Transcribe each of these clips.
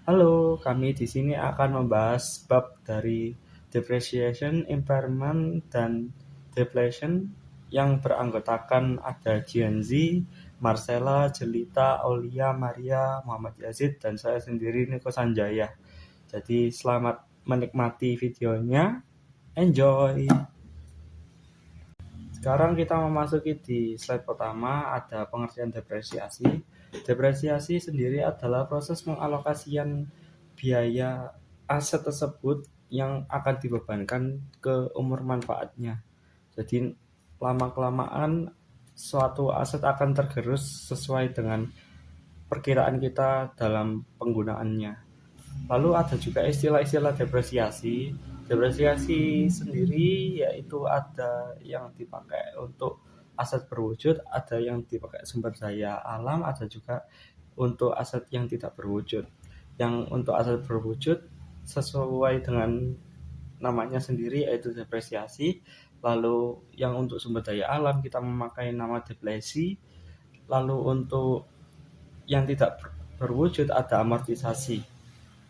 Halo, kami di sini akan membahas bab dari depreciation, impairment, dan depletion yang beranggotakan ada Gianzi, Marcella, Jelita, Aulia, Maria, Muhammad Yazid, dan saya sendiri Niko Sanjaya. Jadi selamat menikmati videonya, enjoy! Sekarang kita memasuki di slide pertama, ada pengertian depresiasi. Depresiasi sendiri adalah proses mengalokasikan biaya aset tersebut yang akan dibebankan ke umur manfaatnya. Jadi lama-kelamaan suatu aset akan tergerus sesuai dengan perkiraan kita dalam penggunaannya. Lalu ada juga istilah-istilah depresiasi. Depresiasi sendiri yaitu ada yang dipakai untuk aset berwujud, ada yang dipakai sumber daya alam, ada juga untuk aset yang tidak berwujud. Yang untuk aset berwujud sesuai dengan namanya sendiri yaitu depresiasi. Lalu yang untuk sumber daya alam kita memakai nama deflasi. Lalu untuk yang tidak berwujud ada amortisasi.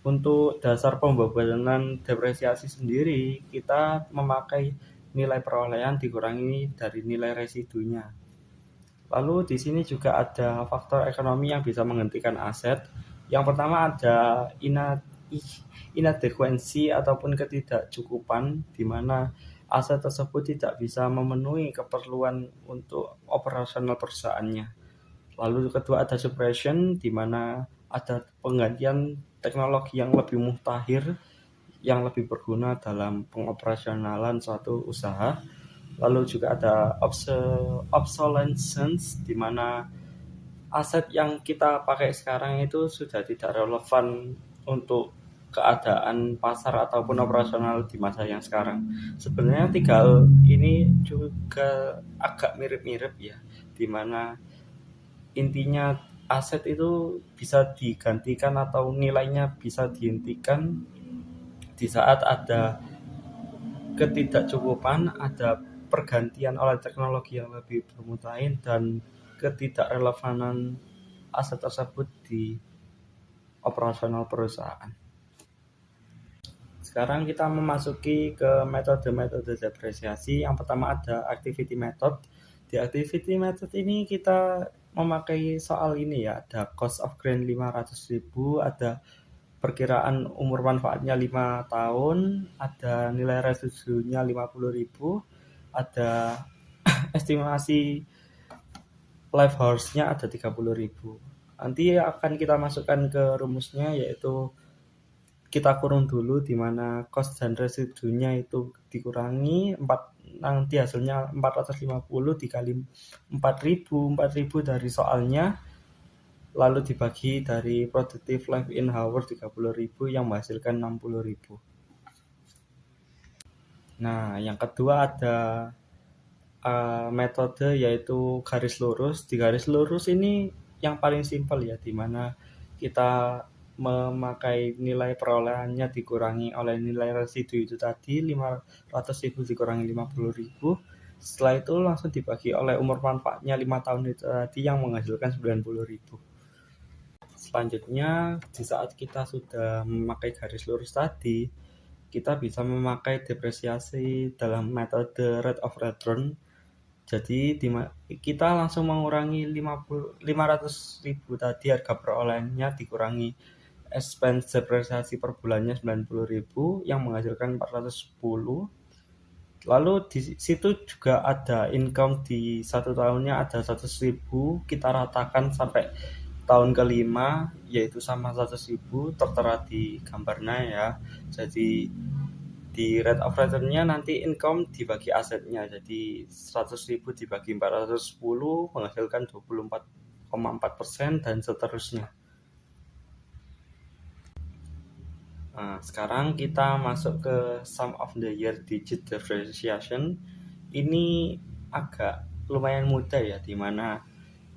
Untuk dasar pembebanan depresiasi sendiri, kita memakai nilai perolehan dikurangi dari nilai residunya. Lalu di sini juga ada faktor ekonomi yang bisa menghentikan aset. Yang pertama ada inadekuensi ataupun ketidakcukupan, di mana aset tersebut tidak bisa memenuhi keperluan untuk operasional perusahaannya. Lalu kedua ada suppression, di mana ada penggantian teknologi yang lebih mutakhir, yang lebih berguna dalam pengoperasionalan suatu usaha. Lalu juga ada obsolescence, di mana aset yang kita pakai sekarang itu sudah tidak relevan untuk keadaan pasar ataupun operasional di masa yang sekarang. Sebenarnya tiga hal ini juga agak mirip-mirip ya, di mana intinya aset itu bisa digantikan atau nilainya bisa dihentikan di saat ada ketidakcukupan, ada pergantian oleh teknologi yang lebih bermutain, dan ketidakrelevanan aset tersebut di operasional perusahaan. Sekarang kita memasuki ke metode-metode depresiasi. Yang pertama ada activity method. Di activity method ini kita memakai soal ini ya, ada cost of grant 500.000, ada perkiraan umur manfaatnya 5 tahun, ada nilai residunya 50.000, ada estimasi life horse-nya ada 30.000. Nanti akan kita masukkan ke rumusnya, yaitu kita kurung dulu di mana cost dan residunya itu dikurangi 4, nanti hasilnya 450 dikali 4.000 dari soalnya, lalu dibagi dari productive life in hour 30.000 yang menghasilkan 60.000. Nah, yang kedua ada metode yaitu garis lurus. Di garis lurus ini yang paling simpel ya, di mana kita memakai nilai perolehannya dikurangi oleh nilai residu itu tadi, 500.000 dikurangi 50.000. Setelah itu langsung dibagi oleh umur manfaatnya 5 tahun itu tadi yang menghasilkan 90.000. Selanjutnya, di saat kita sudah memakai garis lurus tadi, kita bisa memakai depresiasi dalam metode rate of return. Jadi kita langsung mengurangi 500.000 tadi harga perolehannya, dikurangi expense depresiasi per bulannya 90.000 yang menghasilkan 410. Lalu di situ juga ada income di 1 tahunnya ada 100.000, kita ratakan sampai tahun kelima yaitu sama 100.000, tertera di gambarnya ya. Jadi di rate of return-nya nanti income dibagi asetnya, jadi 100.000 dibagi 410 menghasilkan 24,4% dan seterusnya. Nah, sekarang kita masuk ke sum of the year digit depreciation. Ini agak lumayan mudah ya, dimana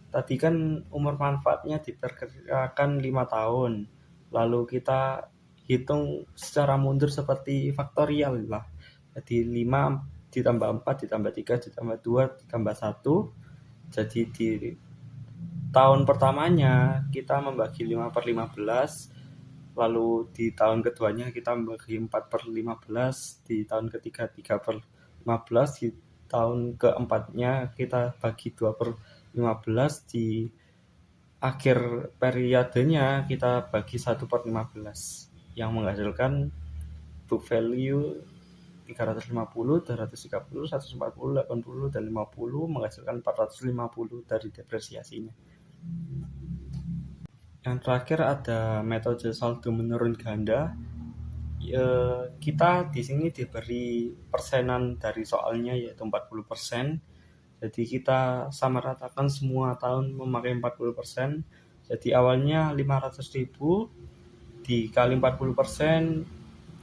tadi kan umur manfaatnya diperkirakan 5 tahun, lalu kita hitung secara mundur seperti faktorial lah. Jadi 5 ditambah 4 ditambah 3 ditambah 2 ditambah 1. Jadi di tahun pertamanya kita membagi 5/15, lalu di tahun keduanya kita membagi 4/15, di tahun ketiga 3/15, di tahun keempatnya kita bagi 2/15, di akhir periodenya kita bagi 1/15, yang menghasilkan book value 350, 230, 140, 80, dan 50, menghasilkan 450 dari depresiasinya. Yang terakhir ada metode saldo menurun ganda. Kita di sini diberi persenan dari soalnya, yaitu 40%. Jadi kita sama ratakan semua tahun memakai 40%. Jadi awalnya 500.000 dikali 40%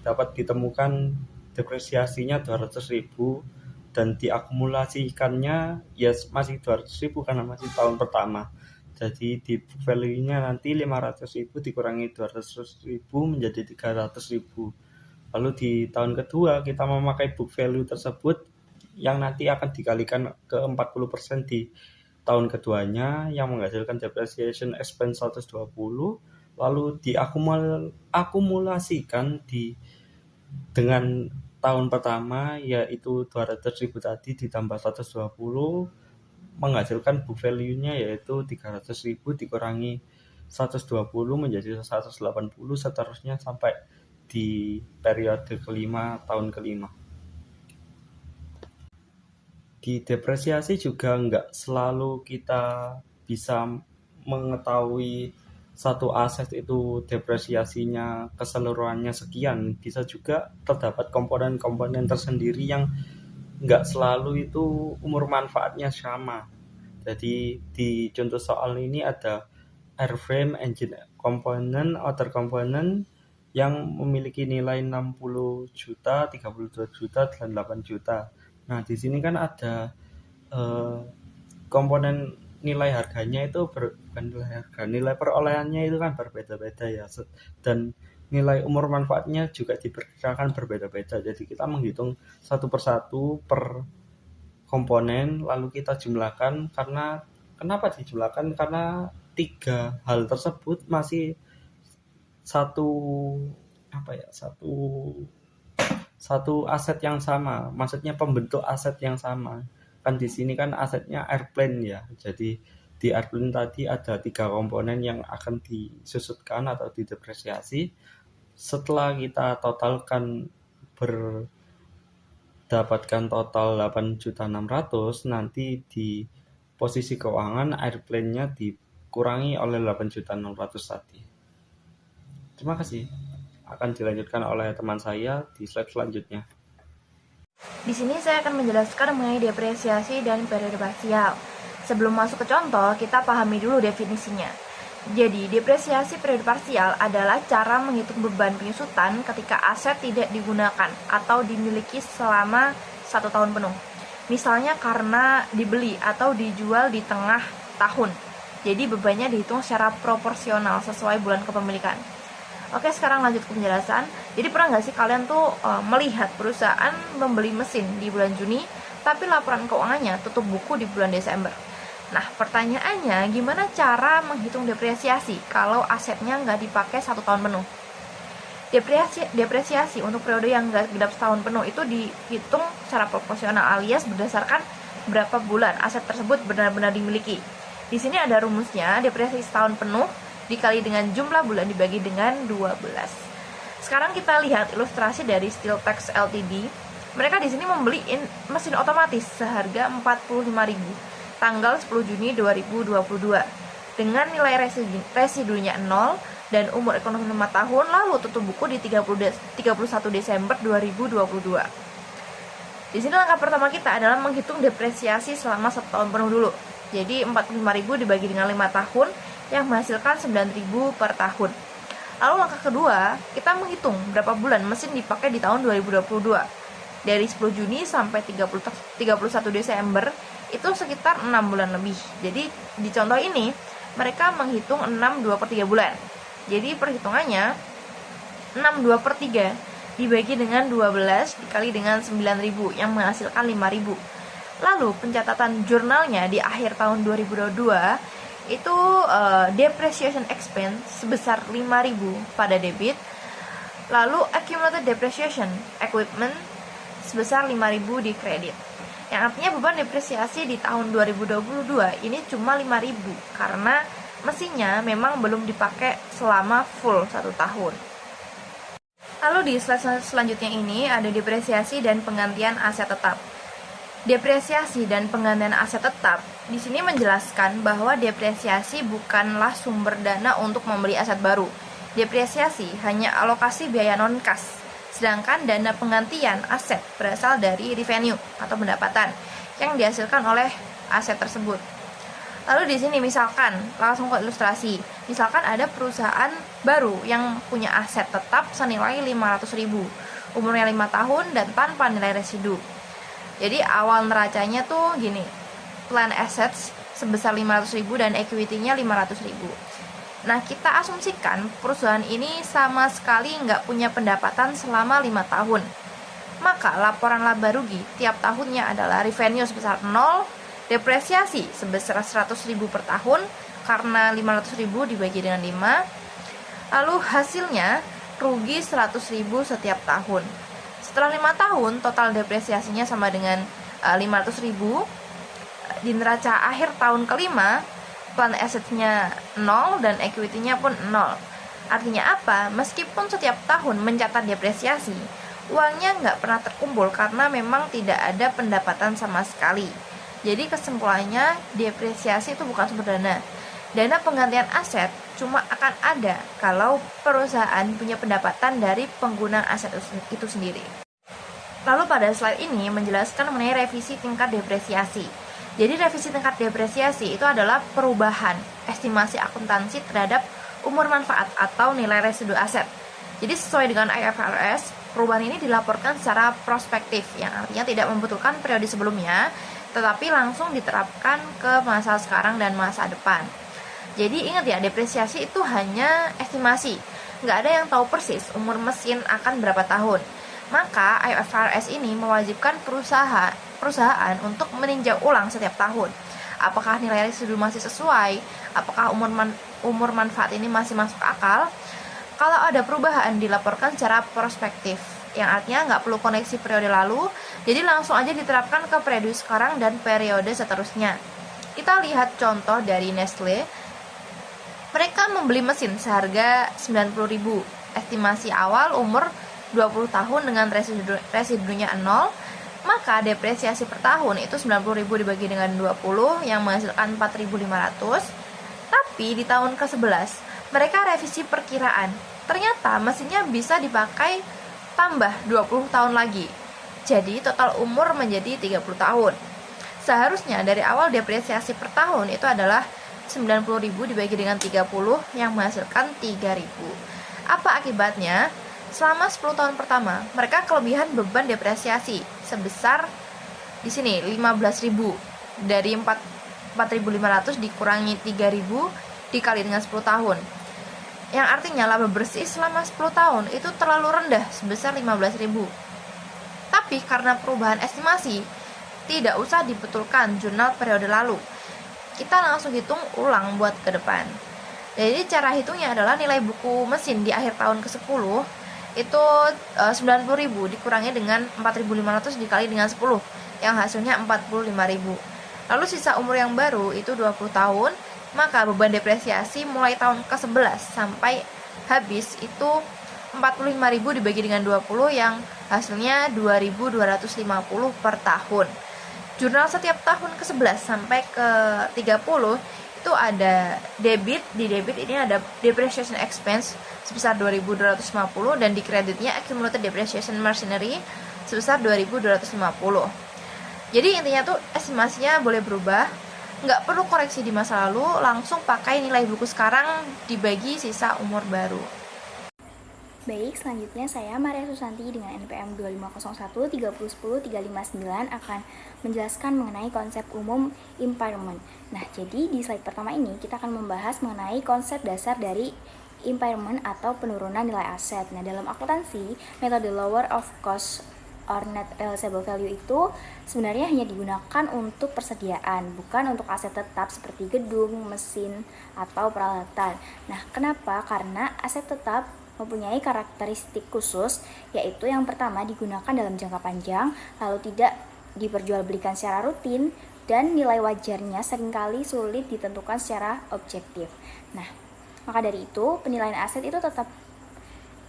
dapat ditemukan depresiasinya 200.000, dan diakumulasikannya ya masih 200.000 karena masih tahun pertama. Jadi di value-nya nanti 500.000 dikurangi 200.000 menjadi 300.000. Lalu di tahun kedua kita memakai book value tersebut yang nanti akan dikalikan ke 40% di tahun keduanya, yang menghasilkan depreciation expense 120, lalu diakumulasikan dengan tahun pertama, yaitu 200.000 tadi ditambah 120, menghasilkan book value-nya yaitu 300.000 dikurangi 120 menjadi 180, seterusnya sampai di periode kelima, tahun kelima. Di depresiasi juga nggak selalu kita bisa mengetahui satu aset itu depresiasinya keseluruhannya sekian. Bisa juga terdapat komponen-komponen tersendiri yang nggak selalu itu umur manfaatnya sama. Jadi di contoh soal ini ada airframe, engine component, outer component yang memiliki nilai 60 juta, 32 juta, dan 8 juta. Nah, di sini kan ada komponen nilai harganya itu bukan nilai harga, nilai perolehannya itu kan berbeda-beda ya, dan nilai umur manfaatnya juga diperkirakan berbeda-beda. Jadi kita menghitung satu persatu per komponen, lalu kita jumlahkan. Karena kenapa dijumlahkan? Karena tiga hal tersebut masih satu aset yang sama, maksudnya pembentuk aset yang sama. Kan di sini kan asetnya airplane ya. Jadi di airplane tadi ada 3 komponen yang akan disusutkan atau didepresiasi. Setelah kita totalkan berdapatkan total 8.600.000, nanti di posisi keuangan airplane-nya dikurangi oleh 8.600.000 tadi. Terima kasih. Akan dilanjutkan oleh teman saya di slide selanjutnya. Di sini saya akan menjelaskan mengenai depresiasi dan periode parsial. Sebelum masuk ke contoh, kita pahami dulu definisinya. Jadi, depresiasi periode parsial adalah cara menghitung beban penyusutan ketika aset tidak digunakan atau dimiliki selama 1 tahun penuh. Misalnya karena dibeli atau dijual di tengah tahun. Jadi bebannya dihitung secara proporsional sesuai bulan kepemilikan. Oke, sekarang lanjut ke penjelasan. Jadi pernah nggak sih kalian tuh melihat perusahaan membeli mesin di bulan Juni, tapi laporan keuangannya tutup buku di bulan Desember? Nah, pertanyaannya gimana cara menghitung depresiasi kalau asetnya nggak dipakai 1 tahun penuh? Depresiasi untuk periode yang nggak genap setahun penuh itu dihitung secara proporsional alias berdasarkan berapa bulan aset tersebut benar-benar dimiliki. Di sini ada rumusnya, depresiasi setahun penuh dikali dengan jumlah bulan dibagi dengan 12. Sekarang kita lihat ilustrasi dari Steeltex Ltd. Mereka di sini membeli mesin otomatis seharga 45.000 tanggal 10 Juni 2022 dengan nilai residunya 0 dan umur ekonomi 5 tahun, lalu tutup buku di 31 Desember 2022. Di sini langkah pertama kita adalah menghitung depresiasi selama 1 tahun penuh dulu. Jadi 45.000 dibagi dengan 5 tahun yang menghasilkan 9.000 per tahun. Lalu langkah kedua, kita menghitung berapa bulan mesin dipakai di tahun 2022. Dari 10 Juni sampai 31 Desember itu sekitar 6 bulan lebih. Jadi di contoh ini mereka menghitung 6/2/3 bulan. Jadi perhitungannya 6/2/3 dibagi dengan 12 dikali dengan 9.000 yang menghasilkan 5.000. Lalu pencatatan jurnalnya di akhir tahun 2022 itu depreciation expense sebesar 5.000 pada debit, lalu accumulated depreciation equipment sebesar 5.000 di kredit. Yang artinya beban depresiasi di tahun 2022 ini cuma 5.000 karena mesinnya memang belum dipakai selama full 1 tahun. Lalu di slide selanjutnya ini ada depresiasi dan penggantian aset tetap. Depresiasi dan penggantian aset tetap di sini menjelaskan bahwa depresiasi bukanlah sumber dana untuk membeli aset baru. Depresiasi hanya alokasi biaya non-kas, sedangkan dana penggantian aset berasal dari revenue atau pendapatan yang dihasilkan oleh aset tersebut. Lalu di sini misalkan, langsung ke ilustrasi. Misalkan ada perusahaan baru yang punya aset tetap senilai 500.000, umurnya 5 tahun dan tanpa nilai residu. Jadi awal neracanya tuh gini, plan assets sebesar 500.000 dan equity-nya 500.000. Nah, kita asumsikan perusahaan ini sama sekali nggak punya pendapatan selama 5 tahun. Maka laporan laba rugi tiap tahunnya adalah revenue sebesar 0, depresiasi sebesar 100.000 per tahun karena 500.000 dibagi dengan 5, lalu hasilnya rugi 100.000 setiap tahun. Setelah 5 tahun total depresiasinya sama dengan 500.000. Di neraca akhir tahun kelima plan assets-nya 0 dan equity-nya pun 0. Artinya apa? Meskipun setiap tahun mencatat depresiasi, uangnya nggak pernah terkumpul karena memang tidak ada pendapatan sama sekali. Jadi kesimpulannya, depresiasi itu bukan sumber dana. Dana penggantian aset cuma akan ada kalau perusahaan punya pendapatan dari penggunaan aset itu sendiri. Lalu pada slide ini menjelaskan mengenai revisi tingkat depresiasi. Jadi revisi tingkat depresiasi itu adalah perubahan estimasi akuntansi terhadap umur manfaat atau nilai residu aset. Jadi sesuai dengan IFRS, perubahan ini dilaporkan secara prospektif, yang artinya tidak membutuhkan periode sebelumnya, tetapi langsung diterapkan ke masa sekarang dan masa depan. Jadi ingat ya, depresiasi itu hanya estimasi, nggak ada yang tahu persis umur mesin akan berapa tahun. Maka IFRS ini mewajibkan perusahaan untuk meninjau ulang setiap tahun. Apakah nilai residu masih sesuai? Apakah umur manfaat ini masih masuk akal? Kalau ada perubahan dilaporkan secara prospektif, yang artinya nggak perlu koneksi periode lalu, jadi langsung aja diterapkan ke periode sekarang dan periode seterusnya. Kita lihat contoh dari Nestle. Mereka membeli mesin seharga 90.000, estimasi awal umur 20 tahun dengan residunya 0, maka depresiasi per tahun itu 90.000 dibagi dengan 20 yang menghasilkan 4.500. Tapi di tahun ke-11 mereka revisi perkiraan, ternyata mesinnya bisa dipakai tambah 20 tahun lagi, jadi total umur menjadi 30 tahun. Seharusnya dari awal depresiasi per tahun itu adalah 90.000 dibagi dengan 30 yang menghasilkan 3.000. Apa akibatnya? Selama 10 tahun pertama, mereka kelebihan beban depresiasi sebesar di sini 15.000. Dari 4.500 dikurangi 3.000 dikali dengan 10 tahun. Yang artinya laba bersih selama 10 tahun itu terlalu rendah sebesar 15.000. Tapi karena perubahan estimasi, tidak usah dibetulkan jurnal periode lalu. Kita langsung hitung ulang buat ke depan. Jadi cara hitungnya adalah nilai buku mesin di akhir tahun ke-10 itu 90.000 dikurangi dengan 4.500 dikali dengan 10 yang hasilnya 45.000. Lalu sisa umur yang baru itu 20 tahun, maka beban depresiasi mulai tahun ke-11 sampai habis itu 45.000 dibagi dengan 20 yang hasilnya 2.250 per tahun. Jurnal setiap tahun ke-11 sampai ke-30 itu ada debit. Di debit ini ada depreciation expense sebesar 2.250 dan di kreditnya accumulated depreciation machinery sebesar 2.250. Jadi intinya tuh estimasinya boleh berubah, nggak perlu koreksi di masa lalu, langsung pakai nilai buku sekarang dibagi sisa umur baru. Baik, selanjutnya saya Maria Susanti dengan NPM 2501 3010 359 akan menjelaskan mengenai konsep umum impairment. Nah, jadi di slide pertama ini kita akan membahas mengenai konsep dasar dari impairment atau penurunan nilai aset. Nah, dalam akuntansi, metode lower of cost or net realizable value itu sebenarnya hanya digunakan untuk persediaan, bukan untuk aset tetap seperti gedung, mesin, atau peralatan. Nah, kenapa? Karena aset tetap mempunyai karakteristik khusus, yaitu yang pertama digunakan dalam jangka panjang, lalu tidak diperjualbelikan secara rutin, dan nilai wajarnya seringkali sulit ditentukan secara objektif. Nah, maka dari itu penilaian aset itu tetap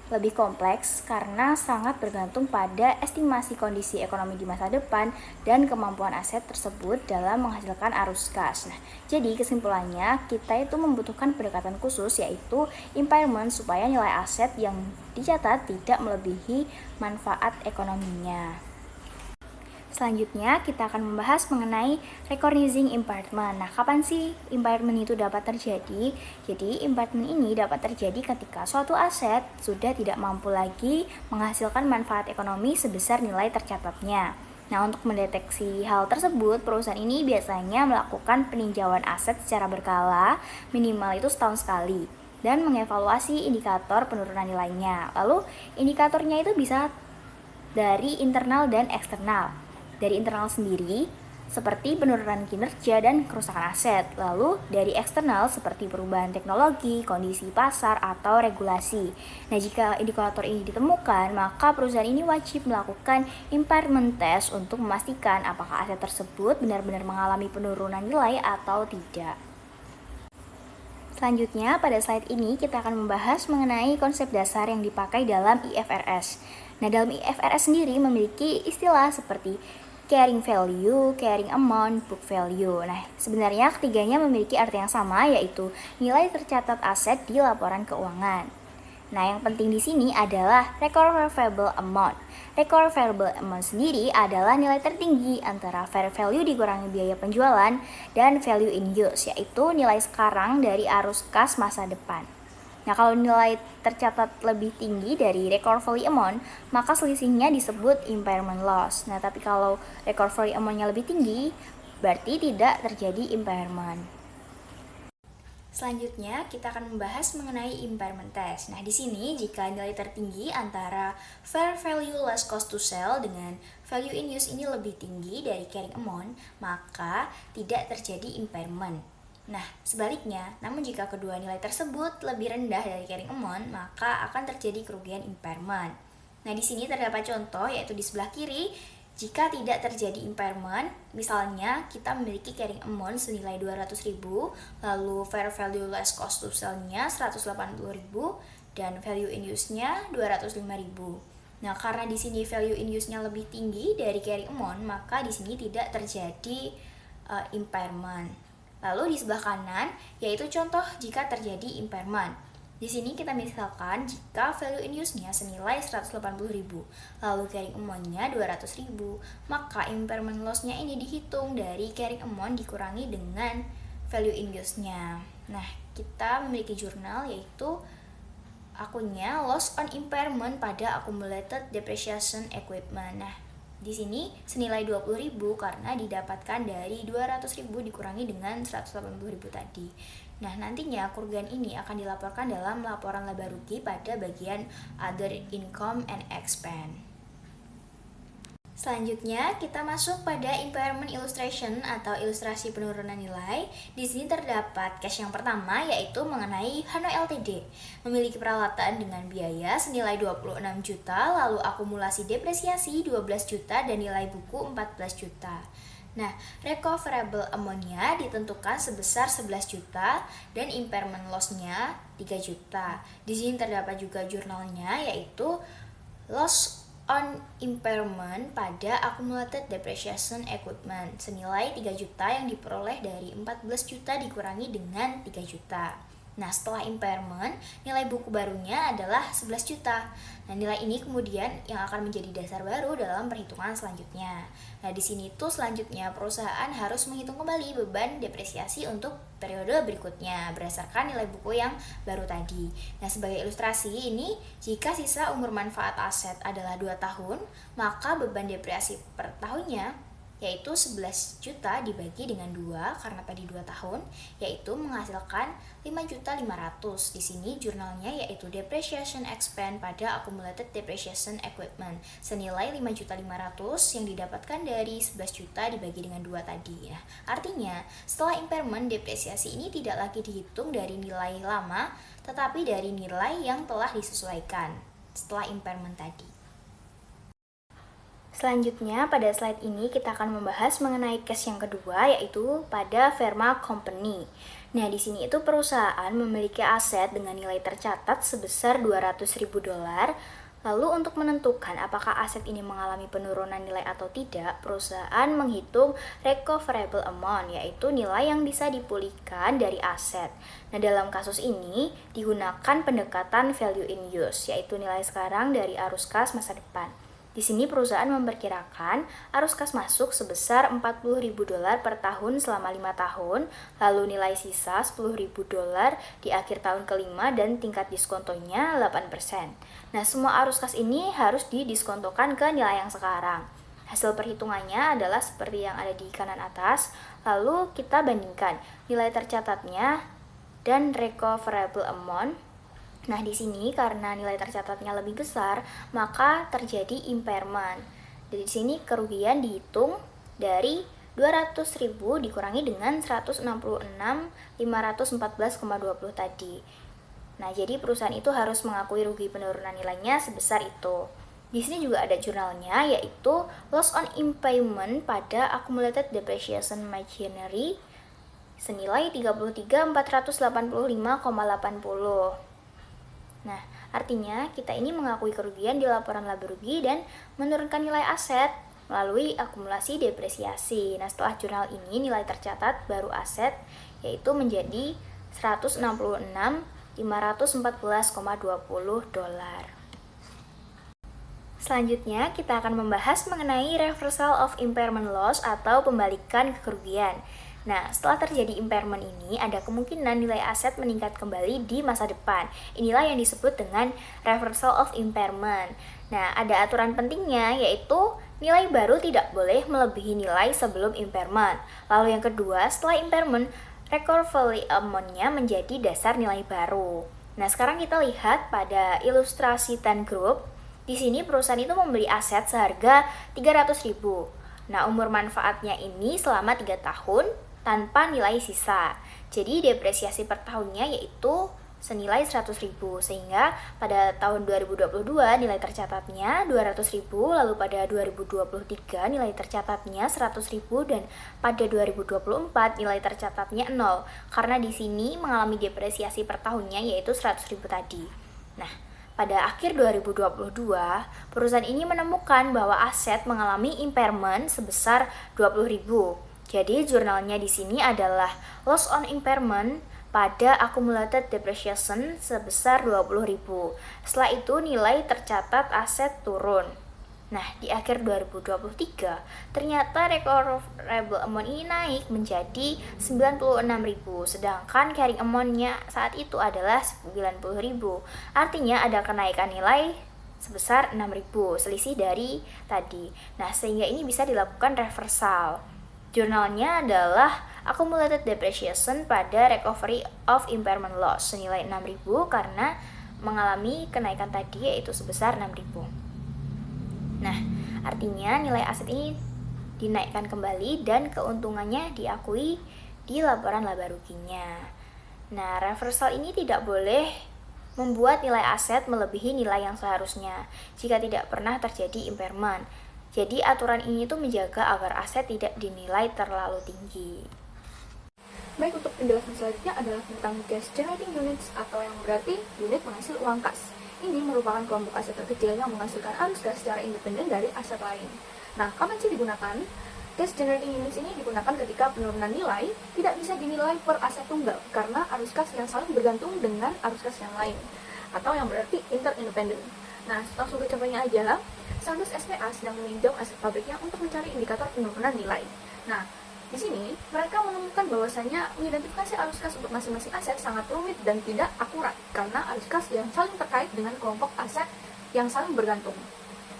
lebih kompleks karena sangat bergantung pada estimasi kondisi ekonomi di masa depan dan kemampuan aset tersebut dalam menghasilkan arus kas. Nah, jadi kesimpulannya kita itu membutuhkan pendekatan khusus yaitu impairment supaya nilai aset yang dicatat tidak melebihi manfaat ekonominya. Selanjutnya kita akan membahas mengenai recognizing impairment. Nah, kapan sih impairment itu dapat terjadi? Jadi, impairment ini dapat terjadi ketika suatu aset sudah tidak mampu lagi menghasilkan manfaat ekonomi sebesar nilai tercatatnya. Nah, untuk mendeteksi hal tersebut, perusahaan ini biasanya melakukan peninjauan aset secara berkala, minimal itu setahun sekali, dan mengevaluasi indikator penurunan nilainya. Lalu, indikatornya itu bisa dari internal dan eksternal. Dari internal sendiri, seperti penurunan kinerja dan kerusakan aset. Lalu dari eksternal seperti perubahan teknologi, kondisi pasar, atau regulasi. Nah, jika indikator ini ditemukan, maka perusahaan ini wajib melakukan impairment test untuk memastikan apakah aset tersebut benar-benar mengalami penurunan nilai atau tidak. Selanjutnya, pada slide ini kita akan membahas mengenai konsep dasar yang dipakai dalam IFRS. Nah, dalam IFRS sendiri memiliki istilah seperti carrying value, carrying amount, book value. Nah, sebenarnya ketiganya memiliki arti yang sama, yaitu nilai tercatat aset di laporan keuangan. Nah, yang penting di sini adalah recoverable amount. Recoverable amount sendiri adalah nilai tertinggi antara fair value dikurangi biaya penjualan dan value in use, yaitu nilai sekarang dari arus kas masa depan. Nah, kalau nilai tercatat lebih tinggi dari recovery amount, maka selisihnya disebut impairment loss. Nah, tapi kalau recovery amount-nya lebih tinggi, berarti tidak terjadi impairment. Selanjutnya, kita akan membahas mengenai impairment test. Nah, di sini jika nilai tertinggi antara fair value less cost to sell dengan value in use ini lebih tinggi dari carrying amount, maka tidak terjadi impairment. Nah, sebaliknya, namun jika kedua nilai tersebut lebih rendah dari carrying amount, maka akan terjadi kerugian impairment. Nah, di sini terdapat contoh, yaitu di sebelah kiri. Jika tidak terjadi impairment, misalnya kita memiliki carrying amount senilai 200.000, lalu fair value less cost to sell-nya 180.000, dan value in use-nya 205.000. Nah, karena di sini value in use-nya lebih tinggi dari carrying amount, maka di sini tidak terjadi impairment. Lalu di sebelah kanan, yaitu contoh jika terjadi impairment. Di sini kita misalkan jika value in use-nya senilai 180.000, lalu carrying amount-nya 200.000, maka impairment loss-nya ini dihitung dari carrying amount dikurangi dengan value in use-nya. Nah, kita memiliki jurnal yaitu akunnya loss on impairment pada accumulated depreciation equipment. Nah, di sini senilai 20.000 karena didapatkan dari 200.000 dikurangi dengan 180.000 tadi. Nah, nantinya kerugian ini akan dilaporkan dalam laporan laba rugi pada bagian other income and expense. Selanjutnya, kita masuk pada impairment illustration atau ilustrasi penurunan nilai. Di sini terdapat case yang pertama, yaitu mengenai Hanoi Ltd. Memiliki peralatan dengan biaya senilai 26 juta, lalu akumulasi depresiasi 12 juta, dan nilai buku 14 juta. Nah, recoverable amount-nya ditentukan sebesar 11 juta, dan impairment loss-nya 3 juta. Di sini terdapat juga jurnalnya, yaitu loss on impairment pada accumulated depreciation equipment senilai 3 juta yang diperoleh dari 14 juta dikurangi dengan 3 juta. Nah, setelah impairment, nilai buku barunya adalah 11 juta. Nah, nilai ini kemudian yang akan menjadi dasar baru dalam perhitungan selanjutnya. Nah, di sini tuh selanjutnya perusahaan harus menghitung kembali beban depresiasi untuk periode berikutnya berdasarkan nilai buku yang baru tadi. Nah, sebagai ilustrasi ini, jika sisa umur manfaat aset adalah 2 tahun, maka beban depresiasi per tahunnya yaitu 11 juta dibagi dengan 2 karena tadi 2 tahun, yaitu menghasilkan 5.500.000. Di sini jurnalnya yaitu depreciation expense pada accumulated depreciation equipment senilai 5.500.000 yang didapatkan dari 11 juta dibagi dengan 2 tadi. Nah, artinya setelah impairment, depresiasi ini tidak lagi dihitung dari nilai lama, tetapi dari nilai yang telah disesuaikan setelah impairment tadi. Selanjutnya, pada slide ini kita akan membahas mengenai case yang kedua, yaitu pada Pharma Company. Nah, di sini itu perusahaan memiliki aset dengan nilai tercatat sebesar $200.000. Lalu untuk menentukan apakah aset ini mengalami penurunan nilai atau tidak, perusahaan menghitung recoverable amount, yaitu nilai yang bisa dipulihkan dari aset. Nah, dalam kasus ini digunakan pendekatan value in use, yaitu nilai sekarang dari arus kas masa depan. Di sini perusahaan memperkirakan arus kas masuk sebesar $40.000 per tahun selama 5 tahun, lalu nilai sisa $10.000 di akhir tahun kelima dan tingkat diskontonya 8%. Nah, semua arus kas ini harus didiskontokan ke nilai yang sekarang. Hasil perhitungannya adalah seperti yang ada di kanan atas, lalu kita bandingkan nilai tercatatnya dan recoverable amount. Nah, di sini karena nilai tercatatnya lebih besar, maka terjadi impairment. Di sini kerugian dihitung dari 200.000 dikurangi dengan 166.514,20 tadi. Nah, jadi perusahaan itu harus mengakui rugi penurunan nilainya sebesar itu. Di sini juga ada jurnalnya, yaitu loss on impairment pada accumulated depreciation machinery senilai 33.485,80. Nah, artinya kita ini mengakui kerugian di laporan laba rugi dan menurunkan nilai aset melalui akumulasi depresiasi. Nah, setelah jurnal ini nilai tercatat baru aset yaitu menjadi $166.514,20. Selanjutnya, kita akan membahas mengenai reversal of impairment loss atau pembalikan kerugian. Nah, setelah terjadi impairment ini, ada kemungkinan nilai aset meningkat kembali di masa depan. Inilah yang disebut dengan reversal of impairment. Nah, ada aturan pentingnya, yaitu nilai baru tidak boleh melebihi nilai sebelum impairment. Lalu yang kedua, setelah impairment, recoverable amount-nya menjadi dasar nilai baru. Nah, sekarang kita lihat pada ilustrasi Tan Group. Di sini perusahaan itu membeli aset seharga 300.000. Nah, umur manfaatnya ini selama 3 tahun tanpa nilai sisa. Jadi depresiasi per tahunnya yaitu senilai 100.000, sehingga pada tahun 2022 nilai tercatatnya 200.000, lalu pada 2023 nilai tercatatnya 100.000 dan pada 2024 nilai tercatatnya 0 karena di sini mengalami depresiasi per tahunnya yaitu 100.000 tadi. Nah, pada akhir 2022, perusahaan ini menemukan bahwa aset mengalami impairment sebesar 20.000. Jadi jurnalnya di sini adalah loss on impairment pada accumulated depreciation sebesar 20.000. Setelah itu nilai tercatat aset turun. Nah, di akhir 2023 ternyata recoverable amount ini naik menjadi 96.000, sedangkan carrying amount-nya saat itu adalah 90.000. Artinya ada kenaikan nilai sebesar 6.000, selisih dari tadi. Nah, sehingga ini bisa dilakukan reversal. Jurnalnya adalah accumulated depreciation pada recovery of impairment loss senilai 6.000 karena mengalami kenaikan tadi yaitu sebesar 6.000. Nah, artinya nilai aset ini dinaikkan kembali dan keuntungannya diakui di laporan laba ruginya. Nah, reversal ini tidak boleh membuat nilai aset melebihi nilai yang seharusnya jika tidak pernah terjadi impairment. Jadi aturan ini tuh menjaga agar aset tidak dinilai terlalu tinggi. Baik, untuk penjelasan selanjutnya adalah tentang cash generating units atau yang berarti unit penghasil uang kas. Ini merupakan kelompok aset terkecil yang menghasilkan arus kas secara independen dari aset lain. Nah, kapan sih digunakan? Cash generating units ini digunakan ketika penurunan nilai tidak bisa dinilai per aset tunggal karena arus kas yang saling bergantung dengan arus kas yang lain, atau yang berarti interdependent. Nah, langsung ke contohnya aja. Sanus SPA sedang meninjau aset pabriknya untuk mencari indikator penurunan nilai. Nah, di sini mereka menemukan bahwasanya mengidentifikasi arus kas untuk masing-masing aset sangat rumit dan tidak akurat karena arus kas yang saling terkait dengan kelompok aset yang saling bergantung.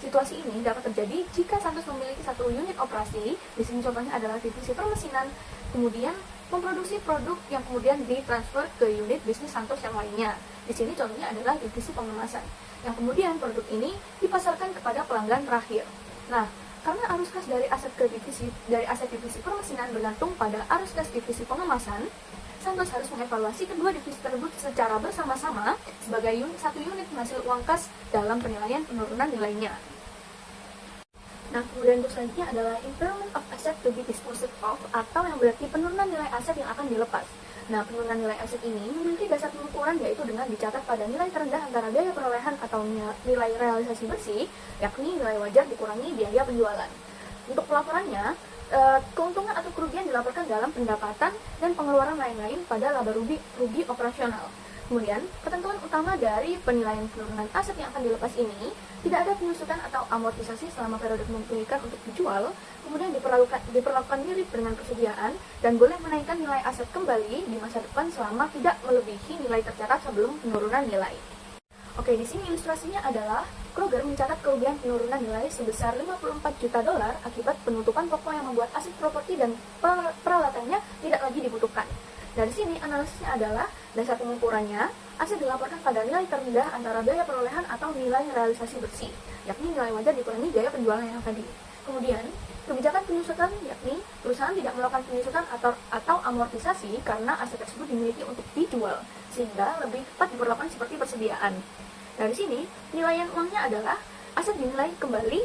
Situasi ini dapat terjadi jika Santos memiliki satu unit operasi, di sini contohnya adalah divisi permesinan, kemudian memproduksi produk yang kemudian ditransfer ke unit bisnis Santos yang lainnya. Di sini contohnya adalah divisi pengemasan, yang kemudian produk ini dipasarkan kepada pelanggan terakhir. Nah, karena arus kas dari aset divisi permesinan bergantung pada arus kas divisi pengemasan, Santos harus mengevaluasi kedua divisi tersebut secara bersama-sama sebagai satu unit hasil uang kas dalam penilaian penurunan nilainya. Nah, kemudian untuk selanjutnya adalah impairment of asset to be disposed of, atau yang berarti penurunan nilai aset yang akan dilepas. Nah, penurunan nilai aset ini memiliki dasar pengukuran, yaitu dengan dicatat pada nilai terendah antara biaya perolehan atau nilai realisasi bersih, yakni nilai wajar dikurangi biaya penjualan. Untuk pelaporannya, keuntungan atau kerugian dilaporkan dalam pendapatan dan pengeluaran lain-lain pada laba rugi operasional. Kemudian, ketentuan utama dari penilaian penurunan aset yang akan dilepas ini, tidak ada penyusutan atau amortisasi selama periode memungkinkan untuk dijual, kemudian diperlakukan mirip dengan persediaan, dan boleh menaikkan nilai aset kembali di masa depan selama tidak melebihi nilai tercatat sebelum penurunan nilai. Oke, di sini ilustrasinya adalah Kroger mencatat kerugian penurunan nilai sebesar 54 juta dolar akibat penutupan toko yang membuat aset properti dan peralatannya tidak lagi dibutuhkan. Dari sini analisisnya adalah dasar pengukurannya, aset dilaporkan pada nilai terendah antara biaya perolehan atau nilai realisasi bersih, yakni nilai wajar dikurangi biaya penjualan yang tadi. Kemudian, kebijakan penyusutan, yakni perusahaan tidak melakukan penyusutan atau amortisasi karena aset tersebut dimiliki untuk dijual, sehingga lebih tepat diperlakukan seperti persediaan. Dari sini, penilaian uangnya adalah aset dinilai kembali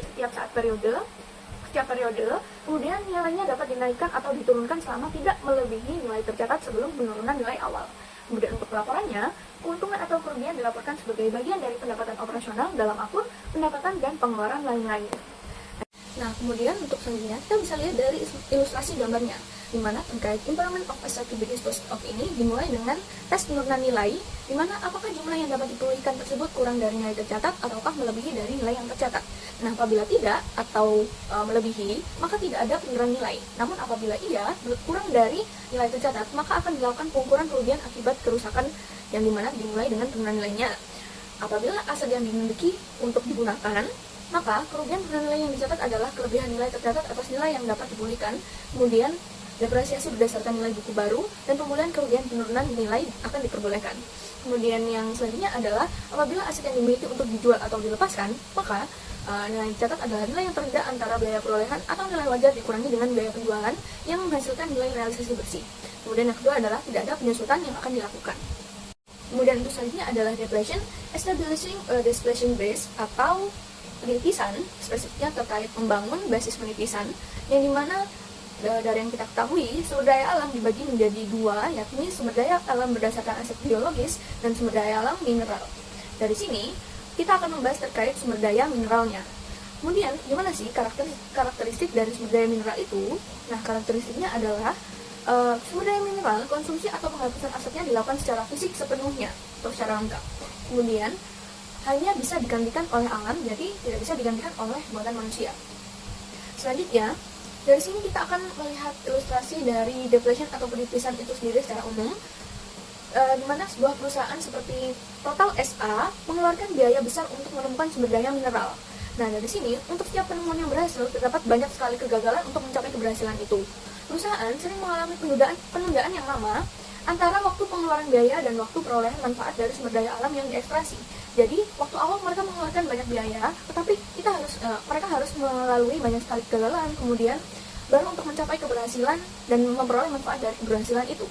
setiap periode, kemudian nilainya dapat dinaikkan atau diturunkan selama tidak melebihi nilai tercatat sebelum penurunan nilai awal. Kemudian untuk laporannya, keuntungan atau kerugian dilaporkan sebagai bagian dari pendapatan operasional dalam akun pendapatan dan pengeluaran lain-lain. Nah, kemudian untuk selanjutnya kita bisa lihat dari ilustrasi gambarnya, di mana terkait impairment of asset to be disposed of ini dimulai dengan tes penurunan nilai, di mana apakah jumlah yang dapat dipulihkan tersebut kurang dari nilai tercatat ataukah melebihi dari nilai yang tercatat. Nah, apabila tidak atau melebihi, maka tidak ada penurunan nilai. Namun apabila iya, kurang dari nilai tercatat, maka akan dilakukan pengukuran kerugian akibat kerusakan yang dimana dimulai dengan penurunan nilainya. Apabila aset yang dimiliki untuk digunakan, maka kerugian penurunan nilai yang dicatat adalah kelebihan nilai tercatat atas nilai yang dapat dipulihkan. Kemudian depresiasi berdasarkan nilai buku baru, dan pemulihan kerugian penurunan nilai akan diperbolehkan. Kemudian yang selanjutnya adalah apabila aset yang dimiliki untuk dijual atau dilepaskan, maka nilai yang dicatat adalah nilai yang terendah antara biaya perolehan atau nilai wajar dikurangi dengan biaya penjualan yang menghasilkan nilai realisasi bersih. Kemudian yang kedua adalah tidak ada penyusutan yang akan dilakukan. Kemudian untuk selanjutnya adalah depletion, establishing a depletion base, atau penitisan, spesifiknya terkait membangun basis penitisan, yang dimana dari yang kita ketahui, sumber daya alam dibagi menjadi dua, yakni sumber daya alam berdasarkan aset biologis dan sumber daya alam mineral. Dari sini, kita akan membahas terkait sumber daya mineralnya. Kemudian, gimana sih karakteristik dari sumber daya mineral itu? Nah, karakteristiknya adalah sumber daya mineral, konsumsi atau penghapusan asetnya dilakukan secara fisik sepenuhnya atau secara lengkap. Kemudian, hanya bisa digantikan oleh alam, jadi tidak bisa digantikan oleh buatan manusia. Selanjutnya, dari sini kita akan melihat ilustrasi dari depletion atau penitisan itu sendiri secara umum, di mana sebuah perusahaan seperti Total SA mengeluarkan biaya besar untuk menemukan sumber daya mineral. Nah, dari sini, untuk setiap penemuan yang berhasil, terdapat banyak sekali kegagalan untuk mencapai keberhasilan itu. Perusahaan sering mengalami penundaan yang lama antara waktu pengeluaran biaya dan waktu perolehan manfaat dari sumber daya alam yang diekstraksi. Jadi, waktu awal mereka mengeluarkan banyak biaya, tetapi mereka harus melalui banyak sekali kegagalan, kemudian baru untuk mencapai keberhasilan dan memperoleh manfaat dari keberhasilan itu.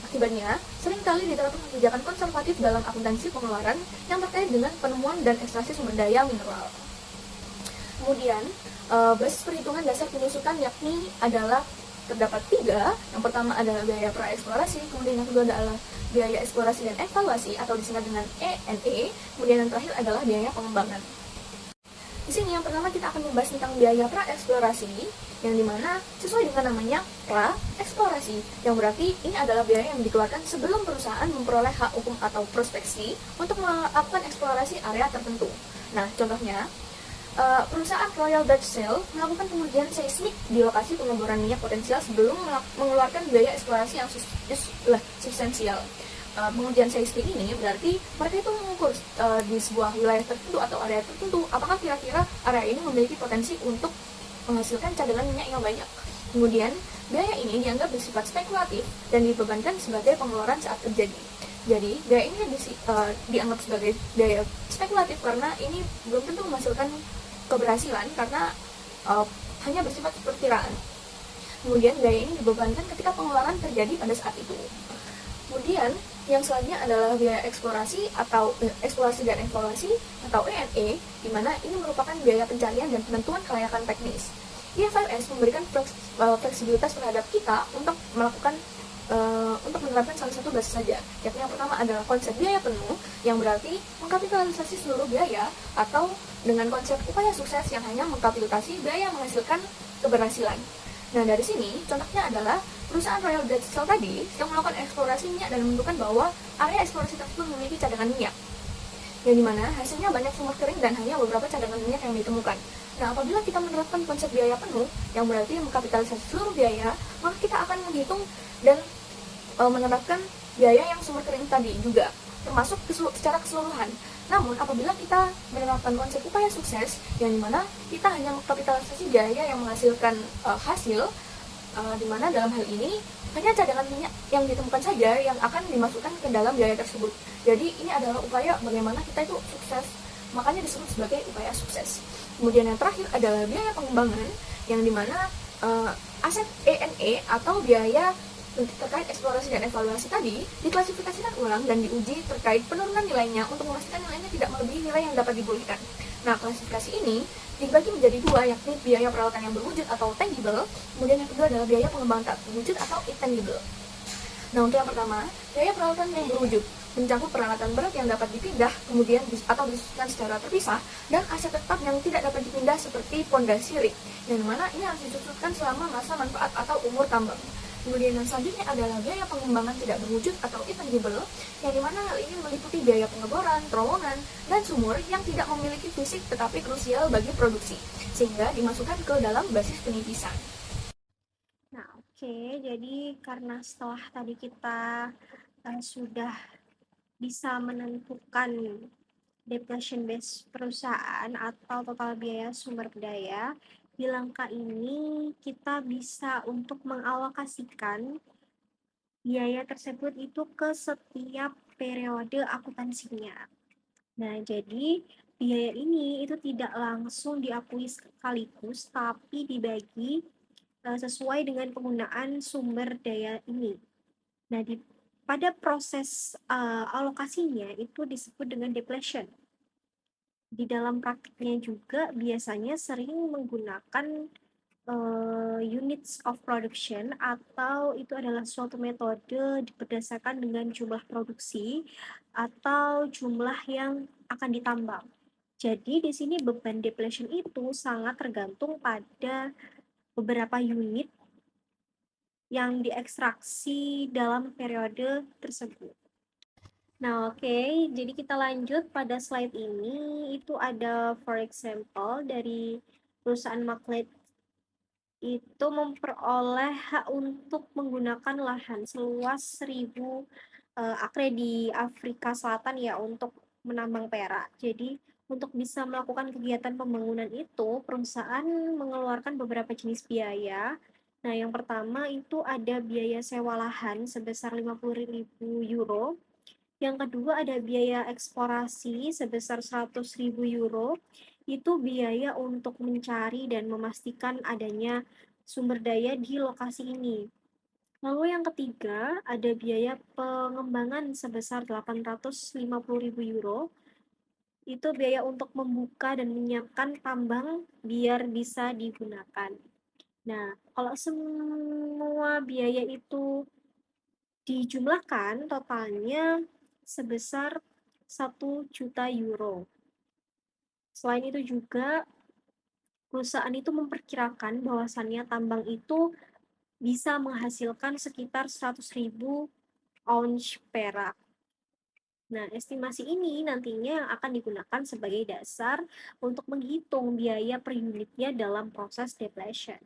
Akibatnya, seringkali diterapkan kebijakan konservatif dalam akuntansi pengeluaran yang terkait dengan penemuan dan ekstraksi sumber daya mineral. Kemudian, basis perhitungan dasar penyusutan yakni adalah terdapat 3. Yang pertama adalah biaya praeksplorasi, kemudian yang kedua adalah biaya eksplorasi dan evaluasi atau disingkat dengan E&E, kemudian yang terakhir adalah biaya pengembangan. Di sini yang pertama kita akan membahas tentang biaya praeksplorasi, yang dimana sesuai dengan namanya praeksplorasi, yang berarti ini adalah biaya yang dikeluarkan sebelum perusahaan memperoleh hak hukum atau prospeksi untuk melakukan eksplorasi area tertentu. Nah, contohnya, perusahaan Royal Dutch Shell melakukan pengujian seismik di lokasi pengeboran minyak potensial sebelum mengeluarkan biaya eksplorasi yang substansial. pengujian seismik ini berarti mereka itu mengukur di sebuah wilayah tertentu atau area tertentu apakah kira-kira area ini memiliki potensi untuk menghasilkan cadangan minyak yang banyak. Kemudian biaya ini dianggap bersifat spekulatif dan dibebankan sebagai pengeluaran saat terjadi. Jadi biaya ini dianggap sebagai biaya spekulatif karena ini belum tentu menghasilkan keberhasilan karena hanya bersifat perkiraan. Kemudian biaya ini dibebankan ketika pengeluaran terjadi pada saat itu. Kemudian yang selanjutnya adalah biaya eksplorasi atau eksplorasi dan evaluasi atau E&E, di mana ini merupakan biaya pencarian dan penentuan kelayakan teknis. IFRS memberikan fleksibilitas terhadap kita untuk melakukan untuk menerapkan salah satu basis saja, yakni yang pertama adalah konsep biaya penuh, yang berarti mengkapitalisasi seluruh biaya, atau dengan konsep upaya sukses yang hanya mengkapitalisasi biaya yang menghasilkan keberhasilan. Nah, dari sini contohnya adalah perusahaan Royal Dutch Shell tadi yang melakukan eksplorasi minyak dan menentukan bahwa area eksplorasi tersebut memiliki cadangan minyak, yang dimana hasilnya banyak sumur kering dan hanya beberapa cadangan minyak yang ditemukan. Nah, apabila kita menerapkan konsep biaya penuh, yang berarti mengkapitalisasi seluruh biaya, maka kita akan menghitung dan menerapkan biaya yang sumber kering tadi juga, termasuk secara keseluruhan. Namun, apabila kita menerapkan konsep upaya sukses, yang dimana kita hanya mengkapitalisasi biaya yang menghasilkan hasil, dimana dalam hal ini hanya cadangan minyak yang ditemukan saja yang akan dimasukkan ke dalam biaya tersebut. Jadi, ini adalah upaya bagaimana kita itu sukses, makanya disebut sebagai upaya sukses. Kemudian yang terakhir adalah biaya pengembangan, yang dimana aset E&E atau biaya terkait eksplorasi dan evaluasi tadi diklasifikasikan ulang dan diuji terkait penurunan nilainya untuk memastikan nilainya tidak melebihi nilai yang dapat dibolehkan. Nah, klasifikasi ini dibagi menjadi dua, yakni biaya perawatan yang berwujud atau tangible, kemudian yang kedua adalah biaya pengembangan tak berwujud atau intangible. Nah, untuk yang pertama, biaya perawatan yang berwujud mencakup peralatan berat yang dapat dipindah kemudian atau disusun secara terpisah, dan aset tetap yang tidak dapat dipindah seperti pondasi rig, yang mana ini harus disusunkan selama masa manfaat atau umur tambang. Kemudian yang selanjutnya adalah biaya pengembangan tidak berwujud atau intangible, yang dimana hal ini meliputi biaya pengeboran, terowongan, dan sumur yang tidak memiliki fisik tetapi krusial bagi produksi, sehingga dimasukkan ke dalam basis penitisan. Nah, oke. Jadi karena setelah tadi kita sudah bisa menentukan depletion base perusahaan atau total biaya sumber daya, di langkah ini kita bisa untuk mengalokasikan biaya tersebut itu ke setiap periode akuntansinya. Nah, jadi biaya ini itu tidak langsung diakui sekaligus, tapi dibagi sesuai dengan penggunaan sumber daya ini. Nah, pada proses alokasinya itu disebut dengan depletion. Di dalam praktiknya juga biasanya sering menggunakan units of production, atau itu adalah suatu metode berdasarkan dengan jumlah produksi atau jumlah yang akan ditambang. Jadi di sini beban depletion itu sangat tergantung pada beberapa unit yang diekstraksi dalam periode tersebut. Nah, oke. Jadi kita lanjut pada slide ini. Itu ada for example dari perusahaan Macleod itu memperoleh hak untuk menggunakan lahan seluas 1.000 akre di Afrika Selatan ya untuk menambang perak. Jadi untuk bisa melakukan kegiatan pembangunan itu, perusahaan mengeluarkan beberapa jenis biaya. Nah, yang pertama itu ada biaya sewa lahan sebesar 50.000 euro. Yang kedua ada biaya eksplorasi sebesar 100.000 euro. Itu biaya untuk mencari dan memastikan adanya sumber daya di lokasi ini. Lalu yang ketiga ada biaya pengembangan sebesar 850.000 euro. Itu biaya untuk membuka dan menyiapkan tambang biar bisa digunakan. Nah, kalau semua biaya itu dijumlahkan, totalnya sebesar 1 juta euro. Selain itu juga, perusahaan itu memperkirakan bahwasannya tambang itu bisa menghasilkan sekitar 100.000 ounce perak. Nah, estimasi ini nantinya akan digunakan sebagai dasar untuk menghitung biaya per unitnya dalam proses depletion.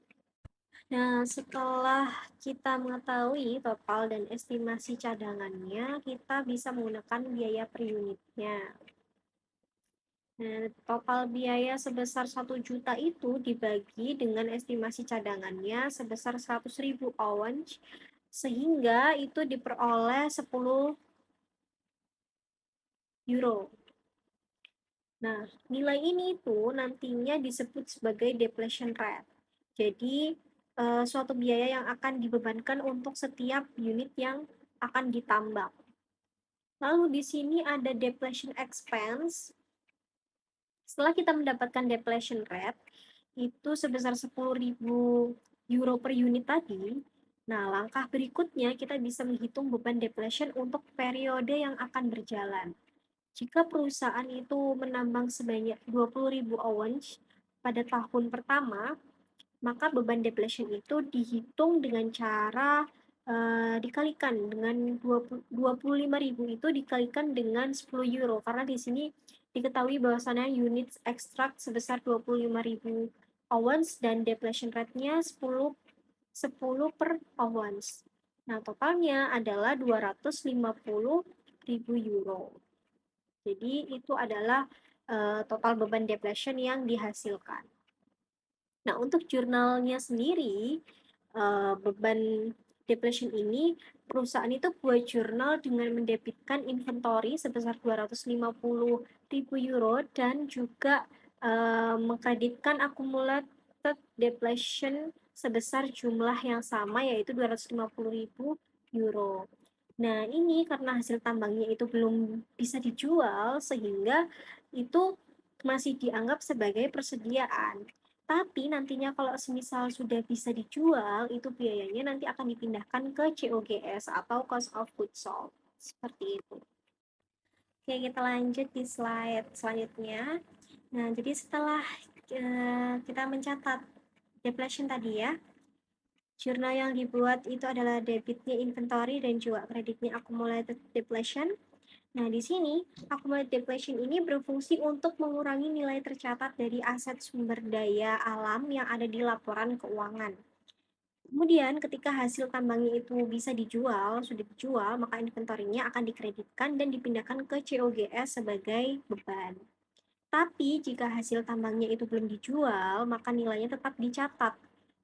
Nah, setelah kita mengetahui total dan estimasi cadangannya, kita bisa menggunakan biaya per unitnya. Nah, total biaya sebesar 1 juta itu dibagi dengan estimasi cadangannya sebesar 100.000 ounce, sehingga itu diperoleh 10 euro. Nah, nilai ini tuh nantinya disebut sebagai depletion rate. Jadi, suatu biaya yang akan dibebankan untuk setiap unit yang akan ditambang. Lalu di sini ada depletion expense. Setelah kita mendapatkan depletion rate, itu sebesar 10.000 euro per unit tadi. Nah, langkah berikutnya kita bisa menghitung beban depletion untuk periode yang akan berjalan. Jika perusahaan itu menambang sebanyak 20.000 ounce pada tahun pertama, maka beban depletion itu dihitung dengan cara dikalikan dengan 25.000 itu dikalikan dengan 10 euro, karena di sini diketahui bahwasannya unit ekstrak sebesar 25.000 ounce dan depletion rate-nya 10 per ounce. Nah, totalnya adalah 250.000 euro. Jadi itu adalah total beban depletion yang dihasilkan. Nah, untuk jurnalnya sendiri, beban depletion ini, perusahaan itu buat jurnal dengan mendebitkan inventory sebesar 250.000 euro dan juga mengkreditkan accumulated depletion sebesar jumlah yang sama, yaitu 250.000 euro. Nah, ini karena hasil tambangnya itu belum bisa dijual, sehingga itu masih dianggap sebagai persediaan. Tapi nantinya kalau semisal sudah bisa dijual, itu biayanya nanti akan dipindahkan ke COGS atau cost of goods sold. Seperti itu. Oke, kita lanjut di slide selanjutnya. Nah, jadi setelah kita mencatat depletion tadi ya, jurnal yang dibuat itu adalah debitnya inventory dan juga kreditnya accumulated depletion. Nah, di sini accumulated depletion ini berfungsi untuk mengurangi nilai tercatat dari aset sumber daya alam yang ada di laporan keuangan. Kemudian, ketika hasil tambangnya itu bisa dijual, sudah dijual, maka inventorinya akan dikreditkan dan dipindahkan ke COGS sebagai beban. Tapi, jika hasil tambangnya itu belum dijual, maka nilainya tetap dicatat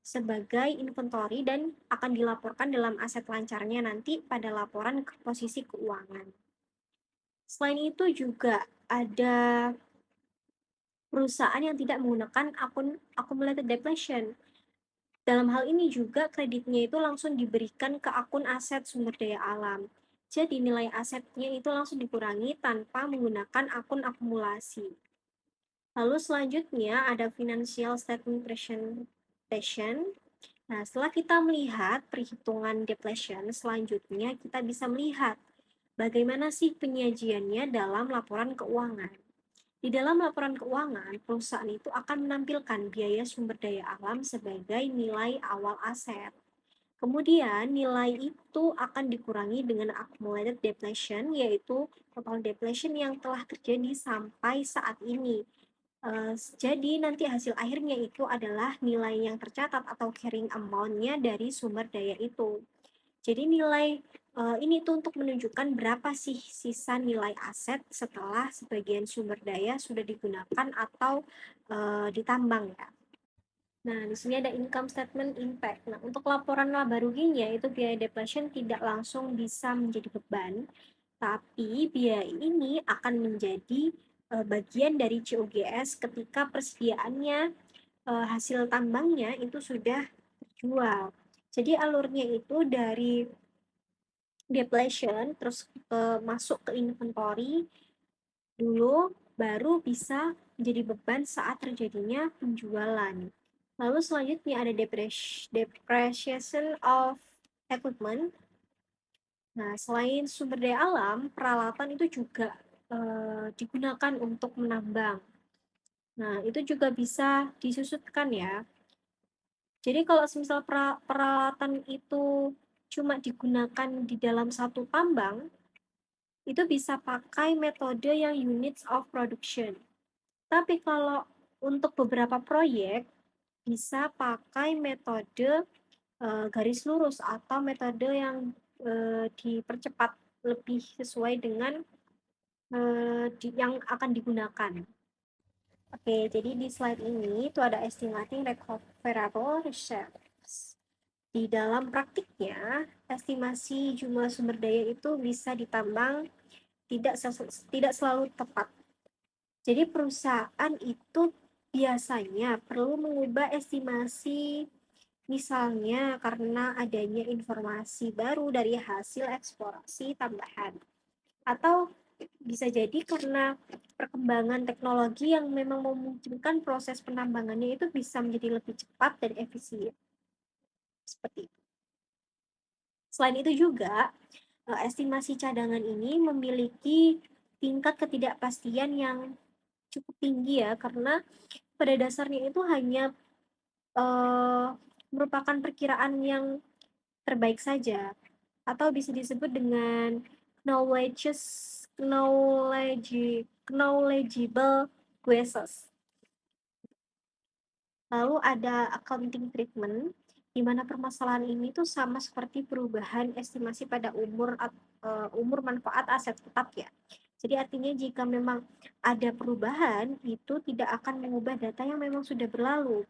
sebagai inventory dan akan dilaporkan dalam aset lancarnya nanti pada laporan ke posisi keuangan. Selain itu juga ada perusahaan yang tidak menggunakan akun accumulated depletion. Dalam hal ini juga kreditnya itu langsung diberikan ke akun aset sumber daya alam. Jadi nilai asetnya itu langsung dikurangi tanpa menggunakan akun akumulasi. Lalu selanjutnya ada financial statement presentation. Nah, setelah kita melihat perhitungan depletion, selanjutnya kita bisa melihat bagaimana sih penyajiannya dalam laporan keuangan. Di dalam laporan keuangan, perusahaan itu akan menampilkan biaya sumber daya alam sebagai nilai awal aset. Kemudian, nilai itu akan dikurangi dengan accumulated depletion, yaitu total depletion yang telah terjadi sampai saat ini. Jadi, nanti hasil akhirnya itu adalah nilai yang tercatat atau carrying amount-nya dari sumber daya itu. Jadi nilai ini tuh untuk menunjukkan berapa sih sisa nilai aset setelah sebagian sumber daya sudah digunakan atau ditambang ya. Nah, di sini ada income statement impact. Nah, untuk laporan laba ruginya itu biaya depletion tidak langsung bisa menjadi beban, tapi biaya ini akan menjadi bagian dari COGS ketika persediaannya hasil tambangnya itu sudah terjual. Jadi alurnya itu dari depletion terus masuk ke inventory dulu, baru bisa menjadi beban saat terjadinya penjualan. Lalu selanjutnya ada depreciation of equipment. Nah, selain sumber daya alam, peralatan itu juga digunakan untuk menambang. Nah, itu juga bisa disusutkan ya. Jadi kalau misal peralatan itu cuma digunakan di dalam satu tambang, itu bisa pakai metode yang units of production. Tapi kalau untuk beberapa proyek, bisa pakai metode garis lurus atau metode yang dipercepat lebih sesuai dengan yang akan digunakan. Oke, jadi di slide ini itu ada estimating recoverable reserves. Di dalam praktiknya, estimasi jumlah sumber daya itu bisa ditambang tidak selalu tepat. Jadi perusahaan itu biasanya perlu mengubah estimasi, misalnya karena adanya informasi baru dari hasil eksplorasi tambahan. Atau bisa jadi karena perkembangan teknologi yang memang memungkinkan proses penambangannya itu bisa menjadi lebih cepat dan efisien. Seperti itu. Selain itu juga, estimasi cadangan ini memiliki tingkat ketidakpastian yang cukup tinggi ya, karena pada dasarnya itu hanya merupakan perkiraan yang terbaik saja, atau bisa disebut dengan knowledgeable guesses. Lalu ada accounting treatment, di mana permasalahan ini tuh sama seperti perubahan estimasi pada umur manfaat aset tetap ya. Jadi artinya jika memang ada perubahan, itu tidak akan mengubah data yang memang sudah berlalu.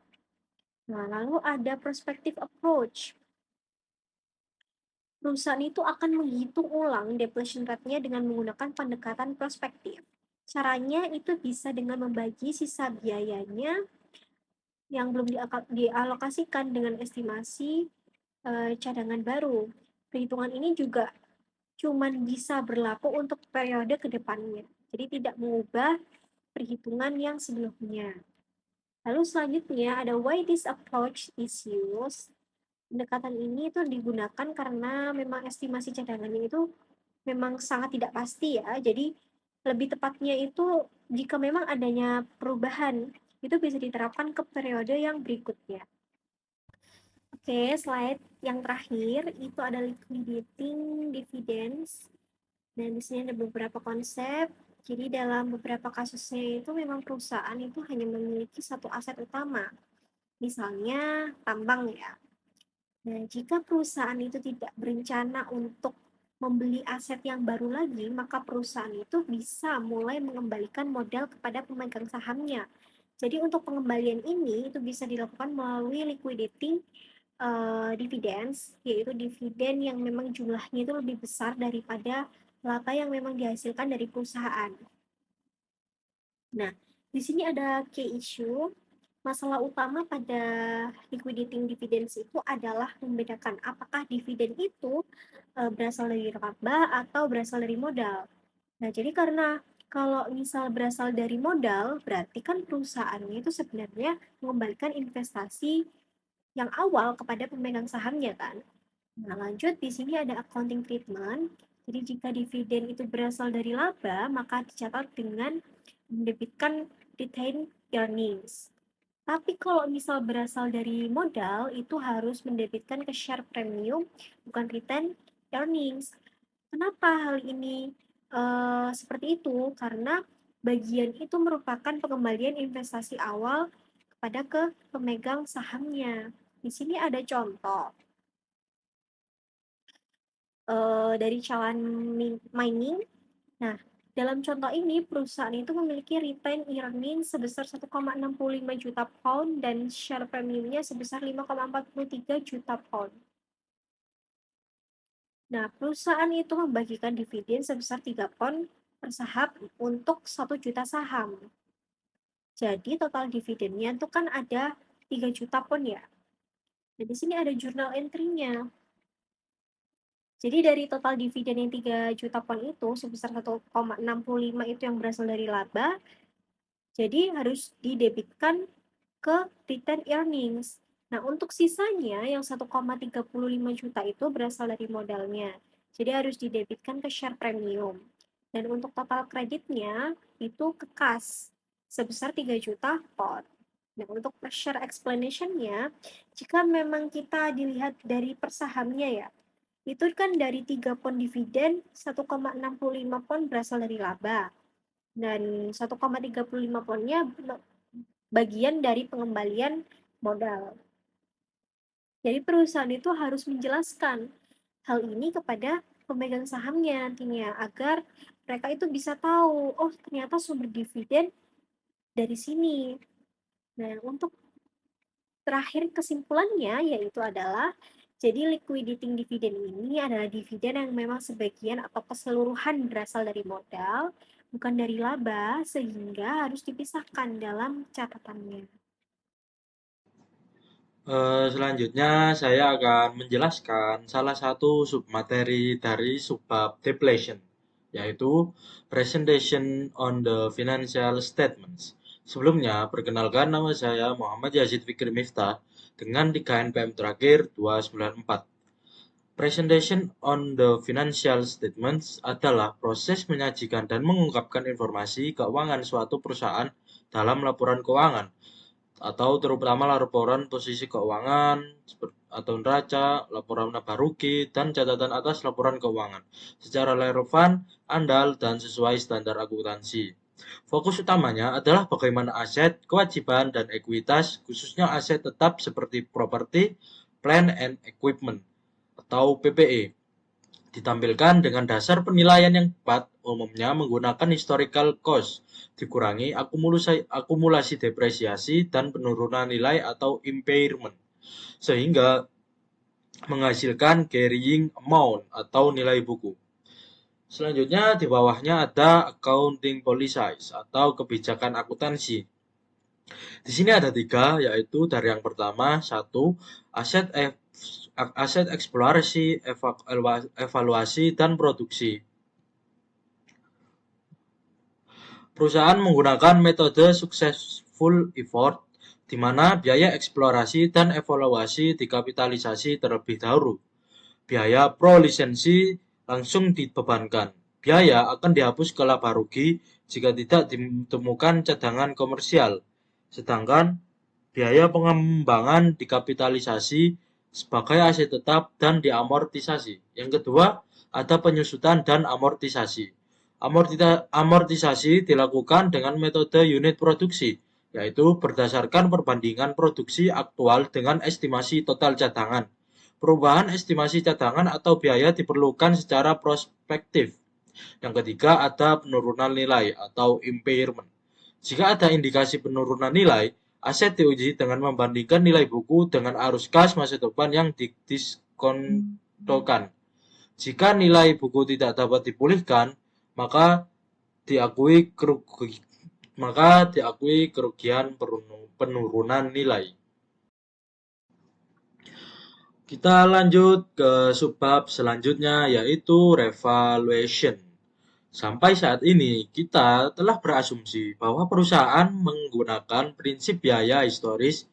Nah, lalu ada perspective approach. Perusahaan itu akan menghitung ulang depletion rate-nya dengan menggunakan pendekatan prospektif. Caranya itu bisa dengan membagi sisa biayanya yang belum dialokasikan dengan estimasi cadangan baru. Perhitungan ini juga cuman bisa berlaku untuk periode ke depannya. Jadi tidak mengubah perhitungan yang sebelumnya. Lalu selanjutnya ada why this approach is used. Pendekatan ini itu digunakan karena memang estimasi cadangannya itu memang sangat tidak pasti ya. Jadi lebih tepatnya itu jika memang adanya perubahan, itu bisa diterapkan ke periode yang berikutnya. Oke, slide yang terakhir itu ada liquidating dividends. Dan di sini ada beberapa konsep. Jadi dalam beberapa kasusnya itu memang perusahaan itu hanya memiliki satu aset utama. Misalnya tambang ya. Nah, jika perusahaan itu tidak berencana untuk membeli aset yang baru lagi, maka perusahaan itu bisa mulai mengembalikan modal kepada pemegang sahamnya. Jadi untuk pengembalian ini itu bisa dilakukan melalui liquidating dividends, yaitu dividen yang memang jumlahnya itu lebih besar daripada laba yang memang dihasilkan dari perusahaan. Nah, di sini ada key issue. Masalah utama pada liquidating dividends itu adalah membedakan apakah dividen itu berasal dari laba atau berasal dari modal. Nah, jadi karena kalau misal berasal dari modal, berarti kan perusahaannya itu sebenarnya mengembalikan investasi yang awal kepada pemegang sahamnya kan. Nah, lanjut di sini ada accounting treatment. Jadi jika dividen itu berasal dari laba, maka dicatat dengan mendebitkan retained earnings. Tapi kalau misal berasal dari modal, itu harus mendebitkan ke share premium, bukan retained earnings. Kenapa hal ini seperti itu? Karena bagian itu merupakan pengembalian investasi awal kepada ke pemegang sahamnya. Di sini ada contoh dari Chalan Mining. Nah, dalam contoh ini perusahaan itu memiliki retained earnings sebesar 1,65 juta pound dan share premiumnya sebesar 5,43 juta pound. Nah, perusahaan itu membagikan dividen sebesar 3 pound per saham untuk 1 juta saham. Jadi total dividennya itu kan ada 3 juta pound ya. Nah, di sini ada journal entry-nya. Jadi dari total dividen yang 3 juta pound itu sebesar 1,65 itu yang berasal dari laba, jadi harus didebitkan ke retained earnings. Nah, untuk sisanya yang 1,35 juta itu berasal dari modalnya. Jadi harus didebitkan ke share premium. Dan untuk total kreditnya itu ke kas sebesar 3 juta pound. Nah, untuk per share explanation-nya, jika memang kita dilihat dari per sahamnya ya, itu kan dari 3 pound dividen, 1,65 pound berasal dari laba. Dan 1,35 poundnya bagian dari pengembalian modal. Jadi perusahaan itu harus menjelaskan hal ini kepada pemegang sahamnya nantinya agar mereka itu bisa tahu, oh ternyata sumber dividen dari sini. Nah, untuk terakhir kesimpulannya yaitu adalah jadi liquidating dividend ini adalah dividen yang memang sebagian atau keseluruhan berasal dari modal, bukan dari laba, sehingga harus dipisahkan dalam catatannya. Selanjutnya saya akan menjelaskan salah satu submateri dari subbab depletion, yaitu presentation on the financial statements. Sebelumnya, perkenalkan nama saya Muhammad Yazid Fikri Miftah dengan 3 NPM terakhir 294. Presentation on the financial statements adalah proses menyajikan dan mengungkapkan informasi keuangan suatu perusahaan dalam laporan keuangan atau terutama laporan posisi keuangan atau neraca, laporan laba rugi, dan catatan atas laporan keuangan secara relevan, andal, dan sesuai standar akuntansi. Fokus utamanya adalah bagaimana aset, kewajiban, dan ekuitas, khususnya aset tetap seperti properti, plant and equipment atau PPE, ditampilkan dengan dasar penilaian yang tepat, umumnya menggunakan historical cost, dikurangi akumulasi depresiasi dan penurunan nilai atau impairment, sehingga menghasilkan carrying amount atau nilai buku. Selanjutnya di bawahnya ada accounting policies atau kebijakan akuntansi. Di sini ada 3, yaitu dari yang pertama, 1, aset eksplorasi, evaluasi, dan produksi. Perusahaan menggunakan metode successful effort, di mana biaya eksplorasi dan evaluasi dikapitalisasi terlebih dahulu. Biaya pro lisensi langsung dibebankan. Biaya akan dihapus ke laba rugi jika tidak ditemukan cadangan komersial. Sedangkan biaya pengembangan dikapitalisasi sebagai aset tetap dan diamortisasi. Yang kedua, ada penyusutan dan amortisasi. Amortisasi dilakukan dengan metode unit produksi, yaitu berdasarkan perbandingan produksi aktual dengan estimasi total cadangan. Perubahan estimasi cadangan atau biaya diperlukan secara prospektif. Yang ketiga, ada penurunan nilai atau impairment. Jika ada indikasi penurunan nilai, aset diuji dengan membandingkan nilai buku dengan arus kas masa depan yang didiskontokan. Jika nilai buku tidak dapat dipulihkan, maka diakui kerugian penurunan nilai. Kita lanjut ke subbab selanjutnya, yaitu revaluation. Sampai saat ini, kita telah berasumsi bahwa perusahaan menggunakan prinsip biaya historis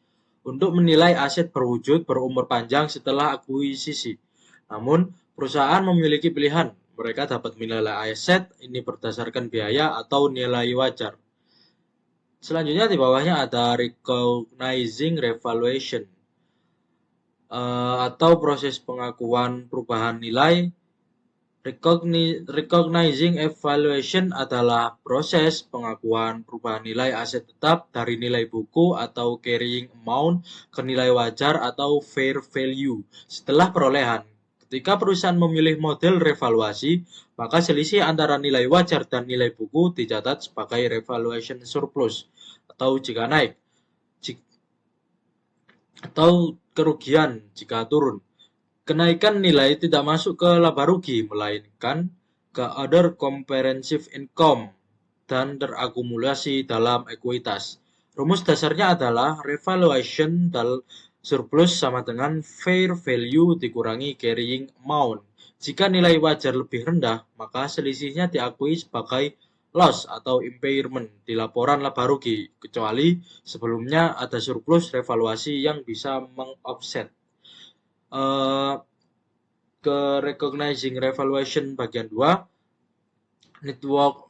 untuk menilai aset berwujud berumur panjang setelah akuisisi. Namun, perusahaan memiliki pilihan. Mereka dapat menilai aset ini berdasarkan biaya atau nilai wajar. Selanjutnya di bawahnya ada recognizing revaluation atau proses pengakuan perubahan nilai. Recognizing evaluation adalah proses pengakuan perubahan nilai aset tetap dari nilai buku atau carrying amount ke nilai wajar atau fair value setelah perolehan. Ketika perusahaan memilih model revaluasi, maka selisih antara nilai wajar dan nilai buku dicatat sebagai revaluation surplus atau jika naik, atau kerugian jika turun. Kenaikan nilai tidak masuk ke laba rugi, melainkan ke other comprehensive income dan terakumulasi dalam ekuitas. Rumus dasarnya adalah revaluation surplus sama dengan fair value dikurangi carrying amount. Jika nilai wajar lebih rendah, maka selisihnya diakui sebagai loss atau impairment di laporan laba rugi, kecuali sebelumnya ada surplus revaluasi yang bisa meng-offset. Ke recognizing revaluation bagian 2, Network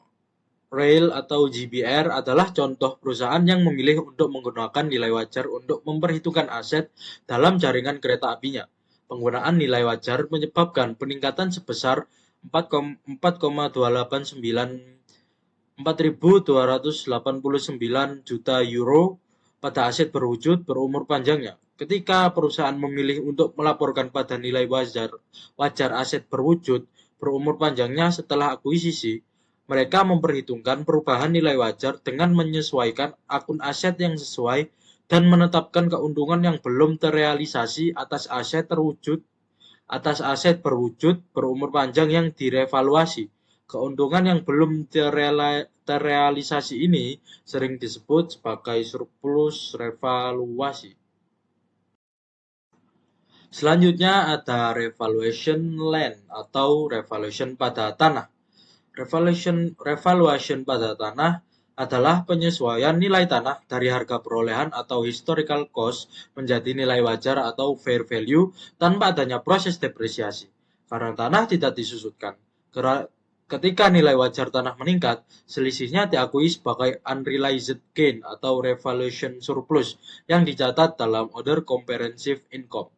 Rail atau GBR adalah contoh perusahaan yang memilih untuk menggunakan nilai wajar untuk memperhitungkan aset dalam jaringan kereta apinya. Penggunaan nilai wajar menyebabkan peningkatan sebesar 4,289 juta euro pada aset berwujud berumur panjangnya. Ketika perusahaan memilih untuk melaporkan pada nilai wajar aset berwujud berumur panjangnya setelah akuisisi, mereka memperhitungkan perubahan nilai wajar dengan menyesuaikan akun aset yang sesuai dan menetapkan keuntungan yang belum terrealisasi atas aset berwujud berumur panjang yang direvaluasi. Keuntungan yang belum terrealisasi ini sering disebut sebagai surplus revaluasi. Selanjutnya ada revaluation land atau revaluation pada tanah. Revaluation pada tanah adalah penyesuaian nilai tanah dari harga perolehan atau historical cost menjadi nilai wajar atau fair value tanpa adanya proses depresiasi. Karena tanah tidak disusutkan. Ketika nilai wajar tanah meningkat, selisihnya diakui sebagai unrealized gain atau revaluation surplus yang dicatat dalam order comprehensive income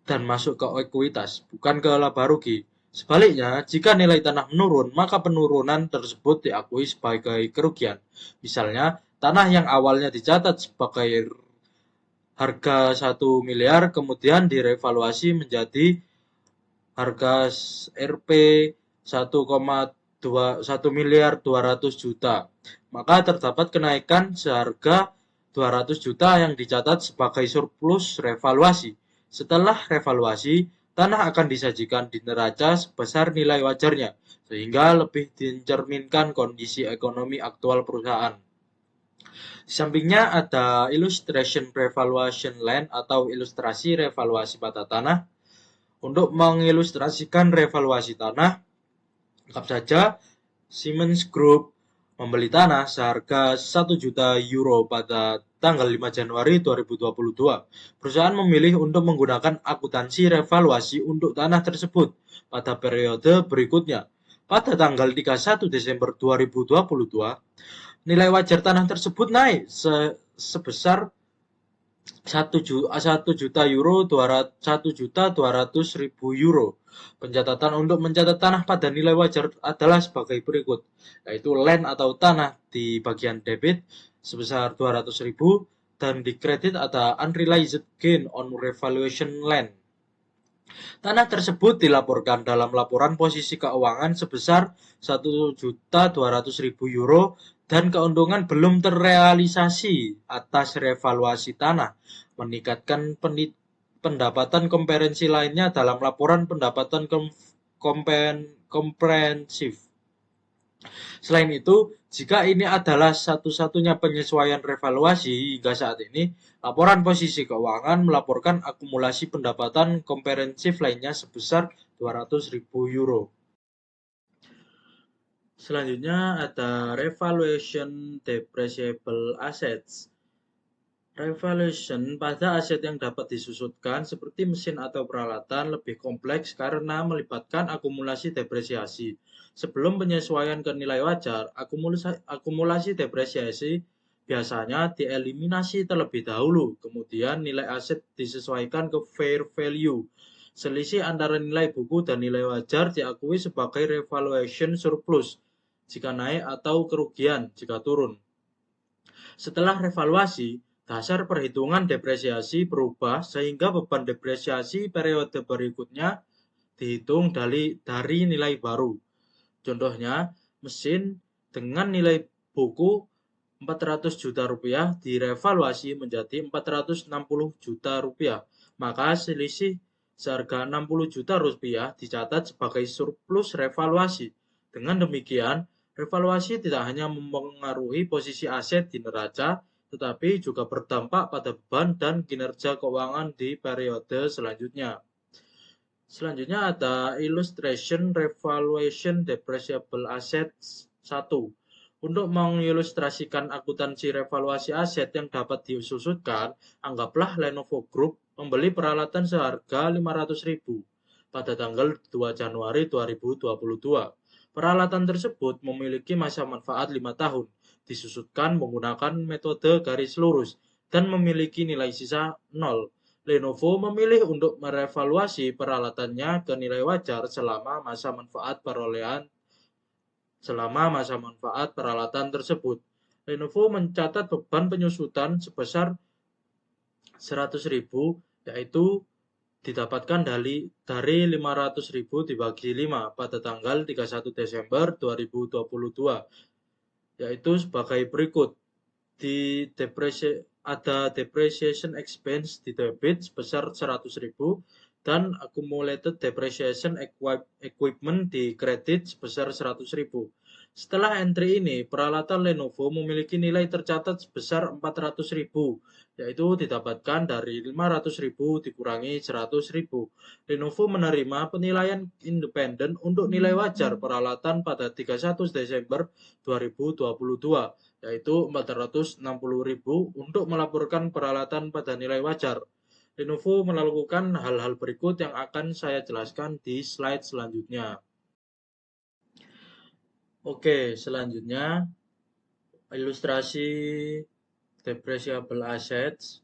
dan masuk ke ekuitas, bukan ke laba rugi. Sebaliknya, jika nilai tanah menurun, maka penurunan tersebut diakui sebagai kerugian. Misalnya, tanah yang awalnya dicatat sebagai harga 1 miliar kemudian direvaluasi menjadi harga Rp 1 miliar 200 juta. Maka terdapat kenaikan seharga 200 juta yang dicatat sebagai surplus revaluasi. Setelah revaluasi, tanah akan disajikan di neraca sebesar nilai wajarnya, sehingga lebih mencerminkan kondisi ekonomi aktual perusahaan. Di sampingnya ada illustration revaluation land atau ilustrasi revaluasi pada tanah. Untuk mengilustrasikan revaluasi tanah, anggap saja Siemens Group membeli tanah seharga 1 juta euro pada tanggal 5 Januari 2022. Perusahaan memilih untuk menggunakan akuntansi revaluasi untuk tanah tersebut pada periode berikutnya. Pada tanggal 31 Desember 2022, nilai wajar tanah tersebut naik sebesar 1 juta euro 1.200.000 euro. Pencatatan untuk mencatat tanah pada nilai wajar adalah sebagai berikut, yaitu land atau tanah di bagian debit sebesar 200.000 dan di kredit ada unrealized gain on revaluation land. Tanah tersebut dilaporkan dalam laporan posisi keuangan sebesar 1.200.000 euro dan keuntungan belum terrealisasi atas revaluasi tanah, meningkatkan pendapatan komprehensi lainnya dalam laporan pendapatan komprehensif. Selain itu, jika ini adalah satu-satunya penyesuaian revaluasi hingga saat ini, laporan posisi keuangan melaporkan akumulasi pendapatan komprehensif lainnya sebesar 200.000 euro. Selanjutnya ada revaluation depreciable assets. Revaluation pada aset yang dapat disusutkan seperti mesin atau peralatan lebih kompleks karena melibatkan akumulasi depresiasi. Sebelum penyesuaian ke nilai wajar, akumulasi depresiasi biasanya dieliminasi terlebih dahulu, kemudian nilai aset disesuaikan ke fair value. Selisih antara nilai buku dan nilai wajar diakui sebagai revaluation surplus jika naik atau kerugian jika turun. Setelah revaluasi, dasar perhitungan depresiasi berubah sehingga beban depresiasi periode berikutnya dihitung dari nilai baru. Contohnya, mesin dengan nilai buku 400 juta rupiah direvaluasi menjadi 460 juta rupiah. Maka selisih seharga 60 juta rupiah dicatat sebagai surplus revaluasi. Dengan demikian, revaluasi tidak hanya mempengaruhi posisi aset di neraca, tetapi juga berdampak pada beban dan kinerja keuangan di periode selanjutnya. Selanjutnya ada illustration revaluation depreciable assets 1. Untuk mengilustrasikan akuntansi revaluasi aset yang dapat disusutkan, anggaplah Lenovo Group membeli peralatan seharga 500.000 pada tanggal 2 Januari 2022. Peralatan tersebut memiliki masa manfaat 5 tahun, disusutkan menggunakan metode garis lurus, dan memiliki nilai sisa 0. Lenovo memilih untuk merevaluasi peralatannya ke nilai wajar selama masa manfaat peralatan tersebut. Lenovo mencatat beban penyusutan sebesar 100.000 yaitu didapatkan dari 500.000 dibagi 5 pada tanggal 31 Desember 2022, yaitu sebagai berikut. Ada depreciation expense di debit sebesar 100.000 dan accumulated depreciation equipment di kredit sebesar 100.000. Setelah entry ini, peralatan Lenovo memiliki nilai tercatat sebesar 400.000, yaitu didapatkan dari 500.000 dikurangi 100.000. Lenovo menerima penilaian independen untuk nilai wajar peralatan pada 31 Desember 2022, yaitu 460.000 untuk melaporkan peralatan pada nilai wajar. Lenovo melakukan hal-hal berikut yang akan saya jelaskan di slide selanjutnya. Oke, selanjutnya ilustrasi depreciable assets.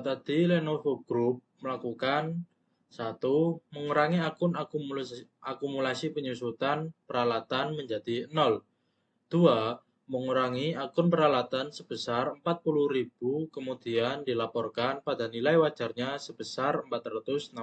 Tadi Lenovo Group melakukan 1. Mengurangi akun akumulasi penyusutan peralatan menjadi 0. 2. Mengurangi akun peralatan sebesar 40.000 kemudian dilaporkan pada nilai wajarnya sebesar 460.000.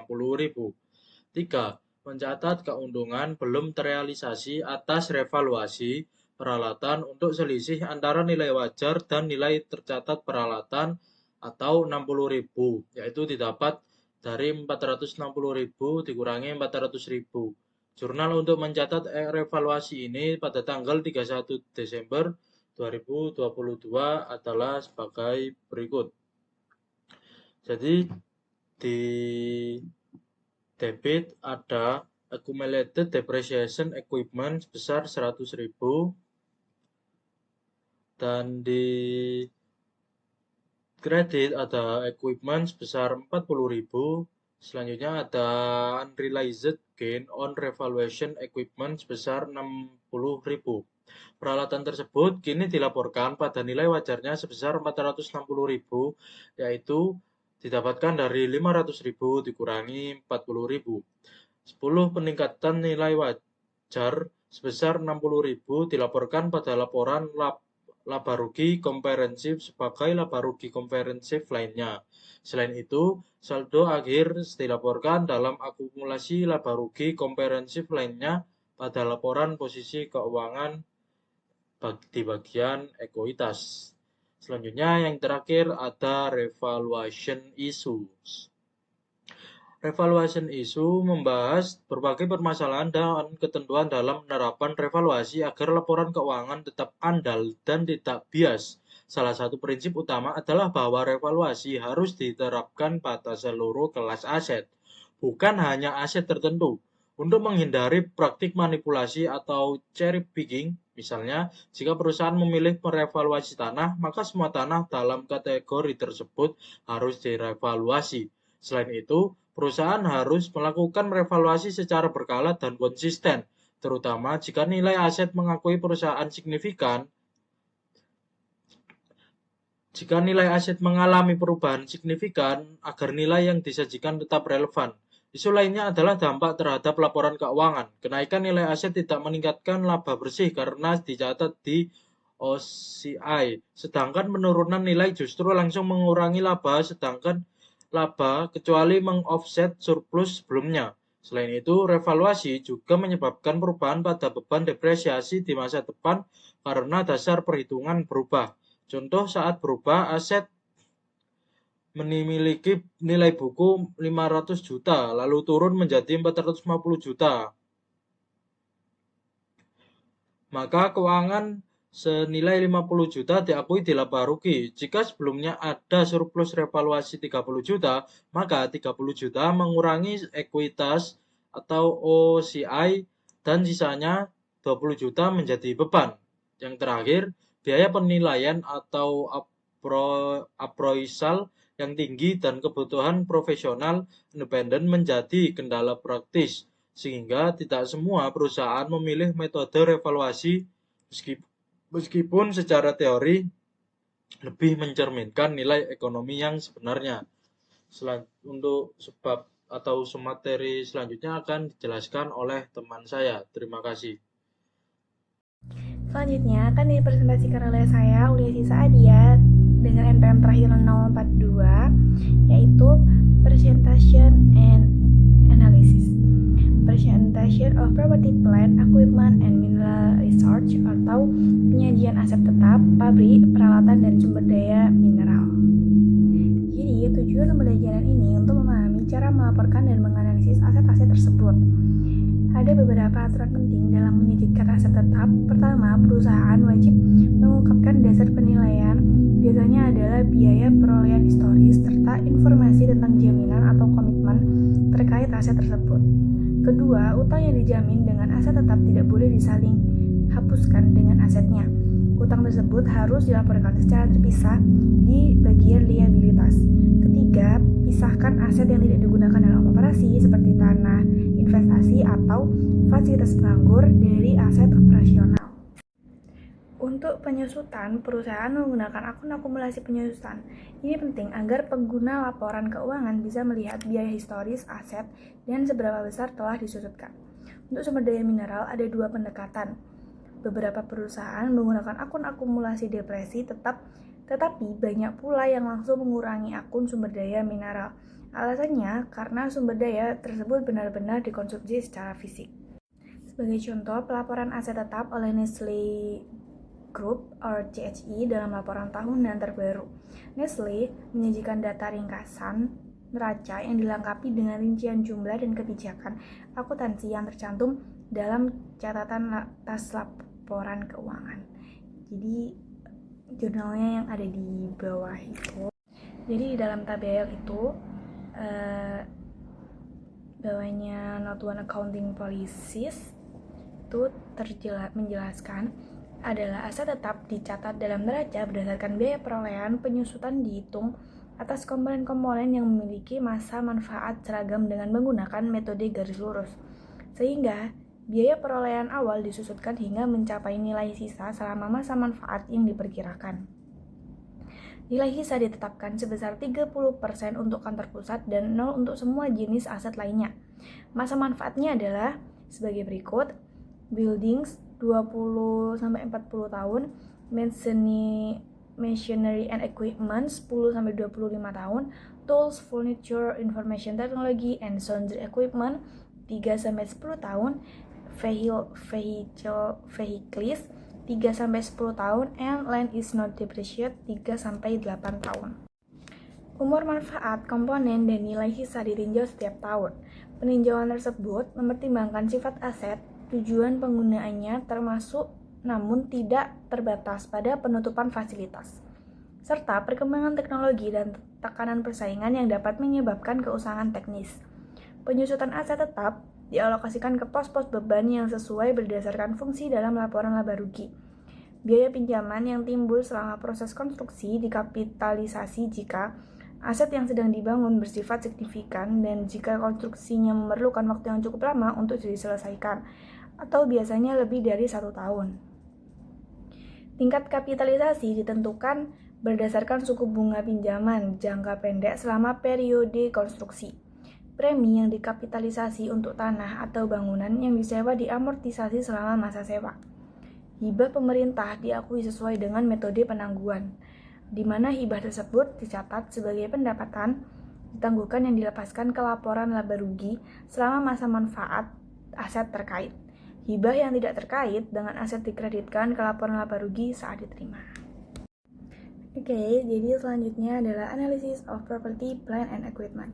3. Mencatat keuntungan belum terrealisasi atas revaluasi peralatan untuk selisih antara nilai wajar dan nilai tercatat peralatan atau 60.000, yaitu didapat dari 460.000 dikurangi 400.000. Jurnal untuk mencatat revaluasi ini pada tanggal 31 Desember 2022 adalah sebagai berikut. Jadi di debit ada accumulated depreciation equipment sebesar 100.000 dan di kredit ada equipment sebesar 40.000. Selanjutnya ada unrealized gain on revaluation equipment sebesar 60.000. Peralatan tersebut kini dilaporkan pada nilai wajarnya sebesar 460.000, yaitu didapatkan dari 500.000 dikurangi 40.000. 10. Peningkatan nilai wajar sebesar 60.000 dilaporkan pada laporan laba rugi komprehensif sebagai laba rugi komprehensif lainnya. Selain itu, saldo akhir dilaporkan dalam akumulasi laba rugi komprehensif lainnya pada laporan posisi keuangan di bagian ekuitas. Selanjutnya yang terakhir ada revaluation issues. Revaluation issue membahas berbagai permasalahan dan ketentuan dalam penerapan revaluasi agar laporan keuangan tetap andal dan tidak bias. Salah satu prinsip utama adalah bahwa revaluasi harus diterapkan pada seluruh kelas aset, bukan hanya aset tertentu. Untuk menghindari praktik manipulasi atau cherry picking, misalnya, jika perusahaan memilih merevaluasi tanah, maka semua tanah dalam kategori tersebut harus direvaluasi. Selain itu, perusahaan harus melakukan revaluasi secara berkala dan konsisten, terutama jika nilai aset mengakui perusahaan signifikan. Jika nilai aset mengalami perubahan signifikan, agar nilai yang disajikan tetap relevan. Isu lainnya adalah dampak terhadap laporan keuangan. Kenaikan nilai aset tidak meningkatkan laba bersih karena dicatat di OCI, sedangkan penurunan nilai justru langsung mengurangi laba kecuali meng-offset surplus sebelumnya. Selain itu, revaluasi juga menyebabkan perubahan pada beban depresiasi di masa depan karena dasar perhitungan berubah. Contoh saat berubah, aset memiliki nilai buku 500 juta, lalu turun menjadi 450 juta. Maka keuangan senilai 50 juta diakui di laba rugi. Jika sebelumnya ada surplus revaluasi 30 juta, maka 30 juta mengurangi ekuitas atau OCI dan sisanya 20 juta menjadi beban. Yang terakhir, biaya penilaian atau appraisal yang tinggi dan kebutuhan profesional independen menjadi kendala praktis, sehingga tidak semua perusahaan memilih metode revaluasi meskipun secara teori lebih mencerminkan nilai ekonomi yang sebenarnya. Untuk sebab atau materi selanjutnya akan dijelaskan oleh teman saya. Terima kasih. Selanjutnya akan dipresentasikan oleh saya, Ulia Sisa Adia, dengan NPM terakhir 042, yaitu Presentation and Analysis. Presentation of Property, Plant, Equipment, and Mineral Research atau penyajian aset tetap, pabrik, peralatan, dan sumber daya mineral. Jadi, tujuan pembelajaran ini untuk memahami cara melaporkan dan menganalisis aset-aset tersebut. Ada beberapa aturan penting dalam menyejitkan aset tetap. Pertama, perusahaan wajib mengungkapkan dasar penilaian, biasanya adalah biaya perolehan historis serta informasi tentang jaminan atau komitmen terkait aset tersebut. Kedua, utang yang dijamin dengan aset tetap tidak boleh disaling hapuskan dengan asetnya. Utang tersebut harus dilaporkan secara terpisah di bagian liabilitas. Ketiga, pisahkan aset yang tidak digunakan dalam operasi seperti tanah, investasi, atau fasilitas penganggur dari aset operasional. Untuk penyusutan, perusahaan menggunakan akun akumulasi penyusutan. Ini penting agar pengguna laporan keuangan bisa melihat biaya historis aset dan seberapa besar telah disusutkan. Untuk sumber daya mineral ada dua pendekatan. Beberapa perusahaan menggunakan akun akumulasi depresi tetapi banyak pula yang langsung mengurangi akun sumber daya mineral. Alasannya karena sumber daya tersebut benar-benar dikonsumsi secara fisik. Sebagai contoh, pelaporan aset tetap oleh Nestle Group or CHI dalam laporan tahunan terbaru. Nestle menyajikan data ringkasan neraca yang dilengkapi dengan rincian jumlah dan kebijakan akuntansi yang tercantum dalam catatan atas laporan keuangan. Jadi jurnalnya yang ada di bawah itu. Jadi di dalam tabel itu bawahnya Note 1 Accounting Policies itu menjelaskan adalah aset tetap dicatat dalam neraca berdasarkan biaya perolehan. Penyusutan dihitung atas komponen-komponen yang memiliki masa manfaat seragam dengan menggunakan metode garis lurus, sehingga biaya perolehan awal disusutkan hingga mencapai nilai sisa selama masa manfaat yang diperkirakan. Nilai sisa ditetapkan sebesar 30% untuk kantor pusat dan 0 untuk semua jenis aset lainnya. Masa manfaatnya adalah sebagai berikut: buildings 20-40 tahun, machinery and equipment 10-25 tahun, tools, furniture, information technology, and sundry equipment 3-10 tahun, vehicles 3-10 tahun, and land is not depreciated 3-8 tahun. Umur manfaat, komponen, dan nilai sisa ditinjau setiap tahun. Peninjauan tersebut mempertimbangkan sifat aset, tujuan penggunaannya termasuk namun tidak terbatas pada penutupan fasilitas, serta perkembangan teknologi dan tekanan persaingan yang dapat menyebabkan keusangan teknis. Penyusutan aset tetap dialokasikan ke pos-pos beban yang sesuai berdasarkan fungsi dalam laporan laba rugi. Biaya pinjaman yang timbul selama proses konstruksi dikapitalisasi jika aset yang sedang dibangun bersifat signifikan dan jika konstruksinya memerlukan waktu yang cukup lama untuk diselesaikan, atau biasanya lebih dari 1 tahun. Tingkat kapitalisasi ditentukan berdasarkan suku bunga pinjaman jangka pendek selama periode konstruksi. Premi yang dikapitalisasi untuk tanah atau bangunan yang disewa diamortisasi selama masa sewa. Hibah pemerintah diakui sesuai dengan metode penangguhan, di mana hibah tersebut dicatat sebagai pendapatan ditangguhkan yang dilepaskan ke laporan laba rugi selama masa manfaat aset terkait. Hibah yang tidak terkait dengan aset dikreditkan ke laporan laba rugi saat diterima. Oke, jadi selanjutnya adalah Analysis of Property, Plant, and Equipment.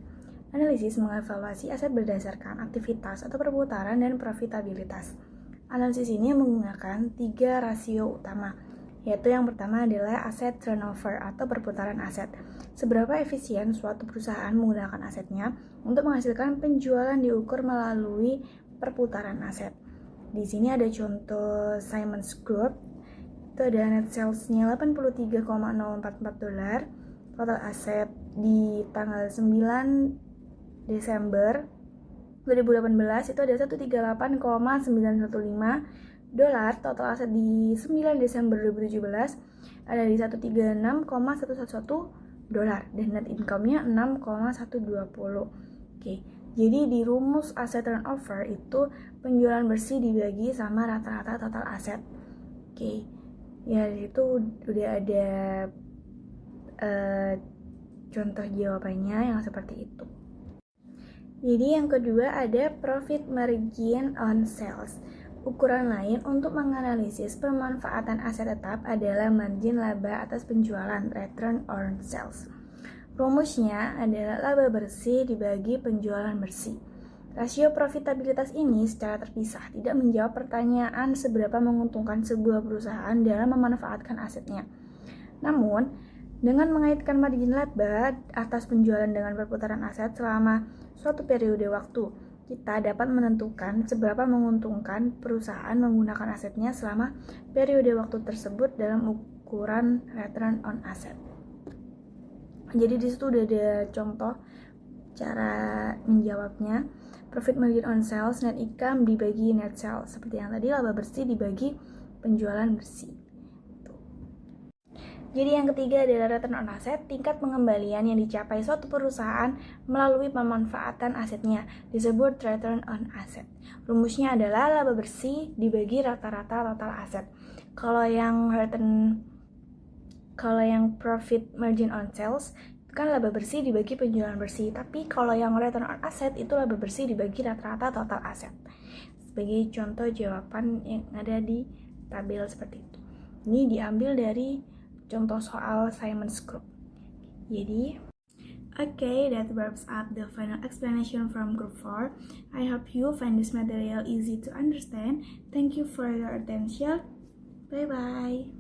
Analisis mengevaluasi aset berdasarkan aktivitas atau perputaran dan profitabilitas. Analisis ini menggunakan 3 rasio utama, yaitu yang pertama adalah asset turnover atau perputaran aset. Seberapa efisien suatu perusahaan menggunakan asetnya untuk menghasilkan penjualan diukur melalui perputaran aset. Di sini ada contoh Siemens Group, itu ada net sales-nya $83,044, total aset di tanggal 9 Desember 2018 itu ada $138,915, total aset di 9 Desember 2017 ada di $136,111, dan net income-nya 6,120. Oke. Jadi di rumus asset turnover itu penjualan bersih dibagi sama rata-rata total aset. Oke. Ya itu udah ada contoh jawabannya yang seperti itu. Jadi yang kedua ada profit margin on sales. Ukuran lain untuk menganalisis pemanfaatan aset tetap adalah margin laba atas penjualan, return on sales. Rumusnya adalah laba bersih dibagi penjualan bersih. Rasio profitabilitas ini secara terpisah tidak menjawab pertanyaan seberapa menguntungkan sebuah perusahaan dalam memanfaatkan asetnya. Namun, dengan mengaitkan margin laba atas penjualan dengan perputaran aset selama suatu periode waktu, kita dapat menentukan seberapa menguntungkan perusahaan menggunakan asetnya selama periode waktu tersebut dalam ukuran return on asset. Jadi di situ udah ada contoh cara menjawabnya. Profit margin on sales, net income dibagi net sales. Seperti yang tadi, laba bersih dibagi penjualan bersih. Jadi yang ketiga adalah return on asset, tingkat pengembalian yang dicapai suatu perusahaan melalui pemanfaatan asetnya, disebut return on asset. Rumusnya adalah laba bersih dibagi rata-rata total aset. Kalau yang profit margin on sales kan laba bersih dibagi penjualan bersih, tapi kalau yang return on asset itu laba bersih dibagi rata-rata total aset. Sebagai contoh jawaban yang ada di tabel seperti itu. Ini diambil dari contoh soal Simon's Group. Jadi, okay, that wraps up the final explanation from Group 4. I hope you find this material easy to understand. Thank you for your attention. Bye-bye.